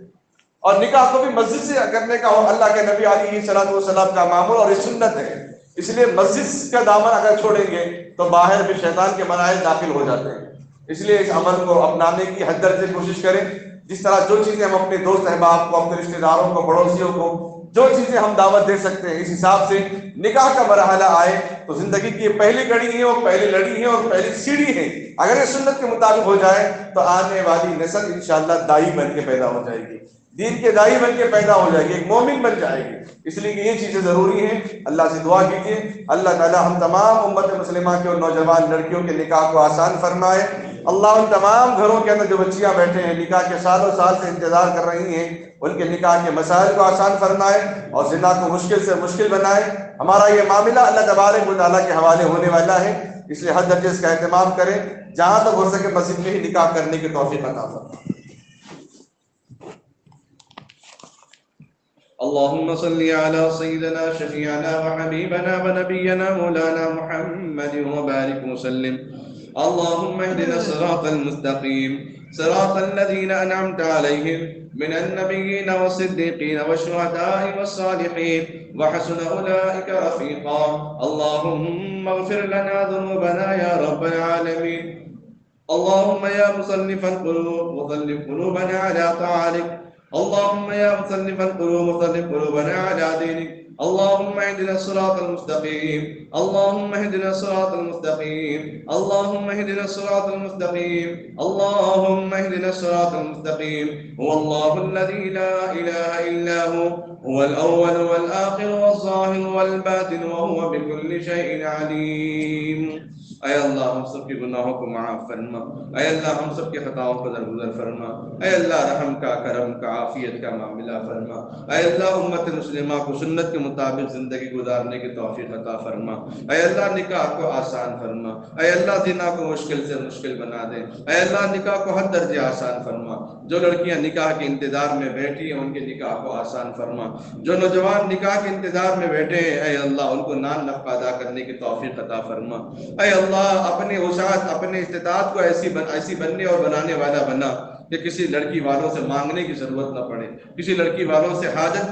اور نکاح کو بھی مسجد سے کرنے کا اللہ کے نبی علیہ السلام کا معمول اور یہ سنت ہے. اس لیے مسجد کا دامن اگر چھوڑیں گے تو باہر بھی شیطان کے منائل داخل ہو جاتے ہیں. اس لیے اس عمل کو اپنانے کی حد درجے کوشش کریں. جس طرح جو چیزیں ہم اپنے دوست احباب کو، اپنے رشتہ داروں کو، پڑوسیوں کو جو چیزیں ہم دعوت دے سکتے ہیں، اس حساب سے نکاح کا مرحلہ آئے تو زندگی کی یہ پہلی کڑی ہے، اور پہلی لڑی ہے، اور پہلی سیڑھی ہے. اگر یہ سنت کے مطابق ہو جائے تو آنے والی نسل انشاءاللہ دائی بن کے پیدا ہو جائے گی، دین کے دائی بن کے پیدا ہو جائے گی، ایک مومن بن جائے گی. اس لیے کہ یہ چیزیں ضروری ہیں. اللہ سے دعا کیجیے اللہ تعالی ہم تمام امت مسلمہ کے اور نوجوان لڑکیوں کے نکاح کو آسان فرمائے. اللہ ان تمام گھروں کے اندر جو بچیاں بیٹھے ہیں، نکاح کے سالوں سال سے انتظار کر رہی ہیں، ان کے نکاح کے مسائل کو آسان فرمائے اور زنا کو مشکل سے مشکل بنائے. ہمارا یہ معاملہ اللہ تبارک و تعالیٰ کے حوالے ہونے والا ہے، اس لیے حد درجے اس کا اہتمام کریں. جہاں تک ہو سکے مسجد میں ہی نکاح کرنے کی توفیق عطا فرمائے. اللهم صل على سيدنا شفيعنا وحبيبنا ونبينا مولانا محمد وبارك وسلم. اللهم اهدنا الصراط المستقيم صراط الذين أنعمت عليهم من النبيين والصديقين والشهداء والصالحين وحسن أولئك رفيقا. اللهم اغفر لنا ذنوبنا يا رب العالمين. اللهم يا مصنف القلوب وصلب قلوبنا على طاعتك. اللهم يا مصنف القلوب وصلب قلوبنا على دينك. اللهم اهدنا الصراط المستقيم. اللهم اهدنا الصراط المستقيم. اللهم اهدنا الصراط المستقيم. اللهم اهدنا الصراط المستقيم. هو الله الذي لا إله إلا هو الأول والآخر والظاهر والباطن وهو بكل شيء عليم. اے اللہ ہم سب کے گناہوں کو معاف فرما، اے اللہ ہم سب کے خطاؤں کو درگزر فرما، اے اللہ رحم کا، کرم کا، عافیت کا معاملہ فرما. اے اللہ امت مسلمہ کو سنت کے مطابق زندگی گزارنے کی توفیق عطا فرما. اے اللہ نکاح کو آسان فرما. اے اللہ زنا کو مشکل سے مشکل بنا دے. اے اللہ نکاح کو حد درجے آسان فرما. جو لڑکیاں نکاح کے انتظار میں بیٹھی ہیں ان کے نکاح کو آسان فرما. جو نوجوان نکاح کے انتظار میں بیٹھے ہیں اے اللہ ان کو نان نفقہ ادا کرنے کی توفیق عطا فرما. اے اللہ اپنے وسعت، اپنے استطاعت کو ایسی بننے اور بنانے والا بنا کہ کسی لڑکی والوں سے مانگنے کی ضرورت نہ پڑے، کسی لڑکی والوں سے حاجت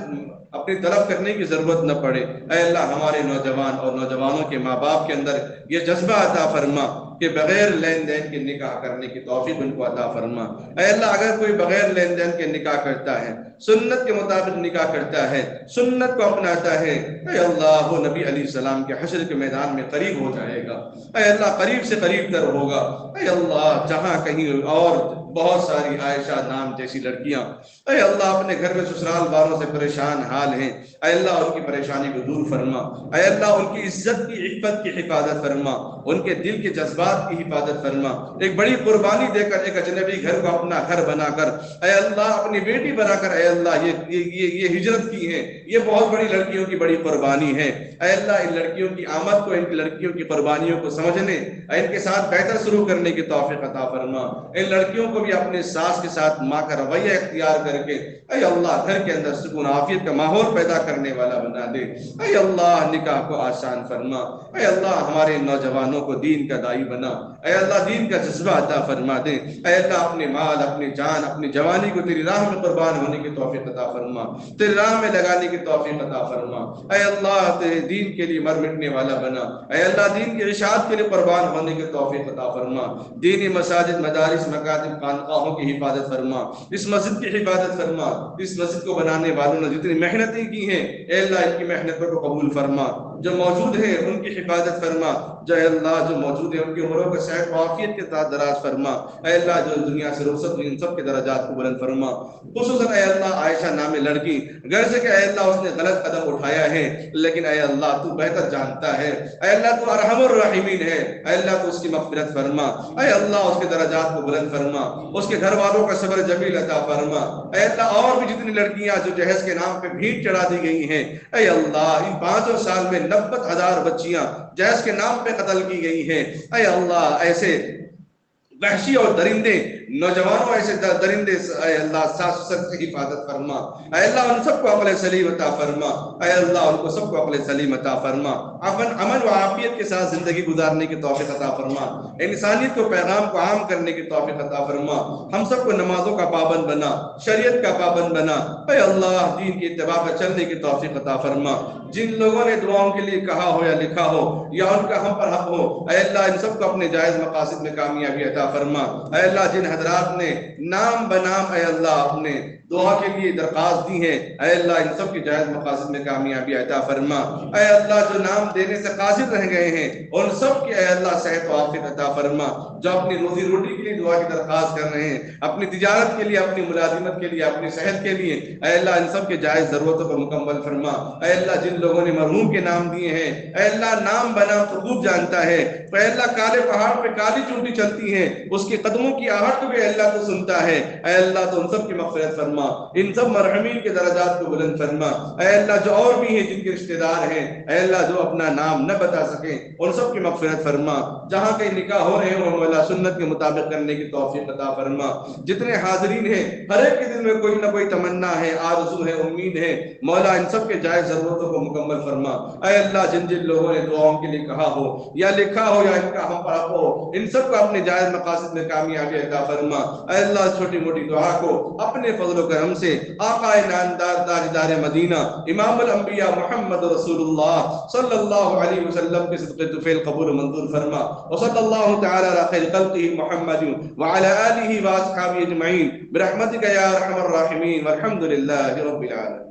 اپنی طلب کرنے کی ضرورت نہ پڑے. اے اللہ ہمارے نوجوان اور نوجوانوں کے ماں باپ کے اندر یہ جذبہ عطا فرما کہ بغیر لین دین کے نکاح کرنے کی توفیق ان کو عطا فرما۔ اے اللہ اگر کوئی بغیر لین دین کے نکاح کرتا ہے، سنت کے مطابق نکاح کرتا ہے، سنت کو اپناتا ہے، اے اللہ وہ نبی علیہ السلام کے حشر کے میدان میں قریب ہو جائے گا، اے اللہ قریب سے قریب تر ہوگا۔ اے اللہ جہاں کہیں اور بہت ساری عائشہ نام جیسی لڑکیاں اے اللہ اپنے گھر میں سسرال والوں سے پریشان حال ہیں، اے اللہ ان کی پریشانی کو دور فرما، اے اللہ ان کی عزت کی عفت کی حفاظت فرما، ان کے دل کے جذبات کی حفاظت فرما۔ ایک بڑی قربانی دے کر ایک اجنبی گھر کو اپنا گھر بنا کر اے اللہ اپنی بیٹی بنا کر اے اللہ یہ ہجرت کی ہے، یہ بہت بڑی لڑکیوں کی بڑی قربانی ہے۔ اے اللہ ان لڑکیوں کی آمد کو، ان کی لڑکیوں کی قربانیوں کو سمجھنے، ان کے ساتھ بہتر سلوک کرنے کی توفیق عطا فرما۔ ان لڑکیوں کو بھی اپنے ساس کے ساتھ ماں کا رویہ اختیار کر کے اے اللہ گھر کے اندر سکون عافیت کا ماحول پیدا کرنے والا بنا دے۔ اے اللہ نکاح کو آسان فرما، اے اللہ ہمارے نوجوانوں کو دین کا دائی بنا، اے اللہ دین کا جذبہ عطا فرما دے۔ اے اللہ اپنے مال، اپنی جان، اپنی جوانی کو تیری راہ میں قربان ہونے کی توفیق عطا فرما، تیری راہ میں لگانے کی توفیق عطا فرما۔ اے اللہ تیرے دین کے لیے مر مٹنے والا بنا، اے اللہ دین کی اشاعت کے لیے قربان ہونے کی توفیق عطا فرما۔ دینی مساجد، مدارس، مکاتب، خانقاہوں کی حفاظت فرما، اس مسجد کی حفاظت فرما۔ اس مسجد کو بنانے والوں نے جتنی محنتیں کی ہیں اے اللہ ان کی محنتوں کو قبول فرما، جو موجود ہیں ان کی حفاظت فرما، جو اے اللہ جو موجود ہیں ان کی عمروں کو صحت و عافیت کے ساتھ دراز فرما۔ اے اللہ جو دنیا سے رخصت ہوئی ان سب کے درجات کو بلند فرما، خصوصاً اے اللہ عائشہ نام لڑکی غرض کہ اے اللہ اس نے غلط قدم اٹھایا ہے، لیکن اے اللہ تو بہتر جانتا ہے، اے اللہ تو ارحم الراحمین ہے، اے اللہ تو اس کی مغفرت فرما، اے اللہ اس کے درجات کو بلند فرما، اس کے گھر والوں کا صبر جمیل عطا فرما۔ اے اللہ اور بھی جتنی لڑکیاں جو جہیز کے نام پہ بھیٹ چڑھا دی گئی ہیں اے اللہ ان 5 سال میں 90,000 بچیاں جہیز کے نام پہ قتل کی گئی ہیں، اے اللہ ایسے وحشی اور درندے نوجوانوں ایسے درندے اے اللہ ساس سر سے حفاظت فرما، اے اللہ ان سب کو عقل سلیم عطا فرما، اے اللہ ان کو سب کو عقل سلیم عطا فرما، امن و عافیت کے ساتھ زندگی گزارنے کی توفیق عطا فرما، انسانیت کو پیغام کو عام کرنے کی توفیق عطا فرما، ہم سب کو نمازوں کا پابند بنا، شریعت کا پابند بنا، اے اللہ دین کی اتباع پر چلنے کی توفیق عطا فرما۔ جن لوگوں نے دعاؤں کے لیے کہا ہو یا لکھا ہو یا ان کا ہم پر حق ہو اے اللہ ان سب کو اپنے جائز مقاصد میں کامیابی عطا فرما۔ اے اللہ جن حضرات نے نام بنام اے اللہ اپنے دعا کے لیے درخواست دی ہے اے اللہ ان سب کی جائز مقاصد میں کامیابی عطا فرما۔ اے اللہ جو نام دینے سے قاصر رہ گئے ہیں ان سب کی اے اللہ صحت و عافیت عطا فرما، جو اپنی روزی روٹی کے لیے دعا کی درخواست کر رہے ہیں، اپنی تجارت کے لیے، اپنی ملازمت کے لیے، اپنی صحت کے لیے اے اللہ ان سب کے جائز ضرورتوں کو مکمل فرما۔ اے اللہ جن لوگوں نے مرحوم کے نام دیے ہیں اے اللہ نام بنام تو خوب جانتا ہے، اے اللہ کالے پہاڑ پہ کالی چونٹی چلتی ہے اس کے قدموں کی آہٹ کو بھی اے اللہ تو سنتا ہے، اے اللہ تو ان سب کی مغفرت فرما، ان سب مرحومین کے درجات کو بلند فرما۔ اے اللہ جو اور بھی ہیں جن کے رشتہ دار ہیں اے اللہ جو اپنا نام نہ بتا سکیں ان سب کی مغفرت فرما، جہاں کہیں نکاح ہو رہے ہوں مولا سنت کے مطابق کرنے کی توفیق عطا فرما۔ جتنے حاضرین ہیں ہر ایک کے دل میں کوئی نہ کوئی تمنا ہے، آرزو ہے، امید ہے، مولا ان سب کے جائز ضرورتوں کو مکمل فرما۔ اے اللہ جن جن لوگوں نے دعاؤں کے لیے کہا ہو یا لکھا ہو یا ان کا ہم پر حق ہو ان سب کو اپنے جائز مقاصد میں کامیابی عطا فرما۔ اے اللہ چھوٹی موٹی دعا کو اپنے فضل و کرم سے آقا نامدار تاجدار مدینہ امام الانبیاء محمد رسول اللہ صلی اللہ علیہ وسلم کے صدقے طفیل قبول منظور فرما، وصلی اللہ تعالی علی خیر خلقہ محمد وعلی آلہ واصحابہ اجمعین برحمتک یا ارحم الراحمین والحمد للہ رب العالمین۔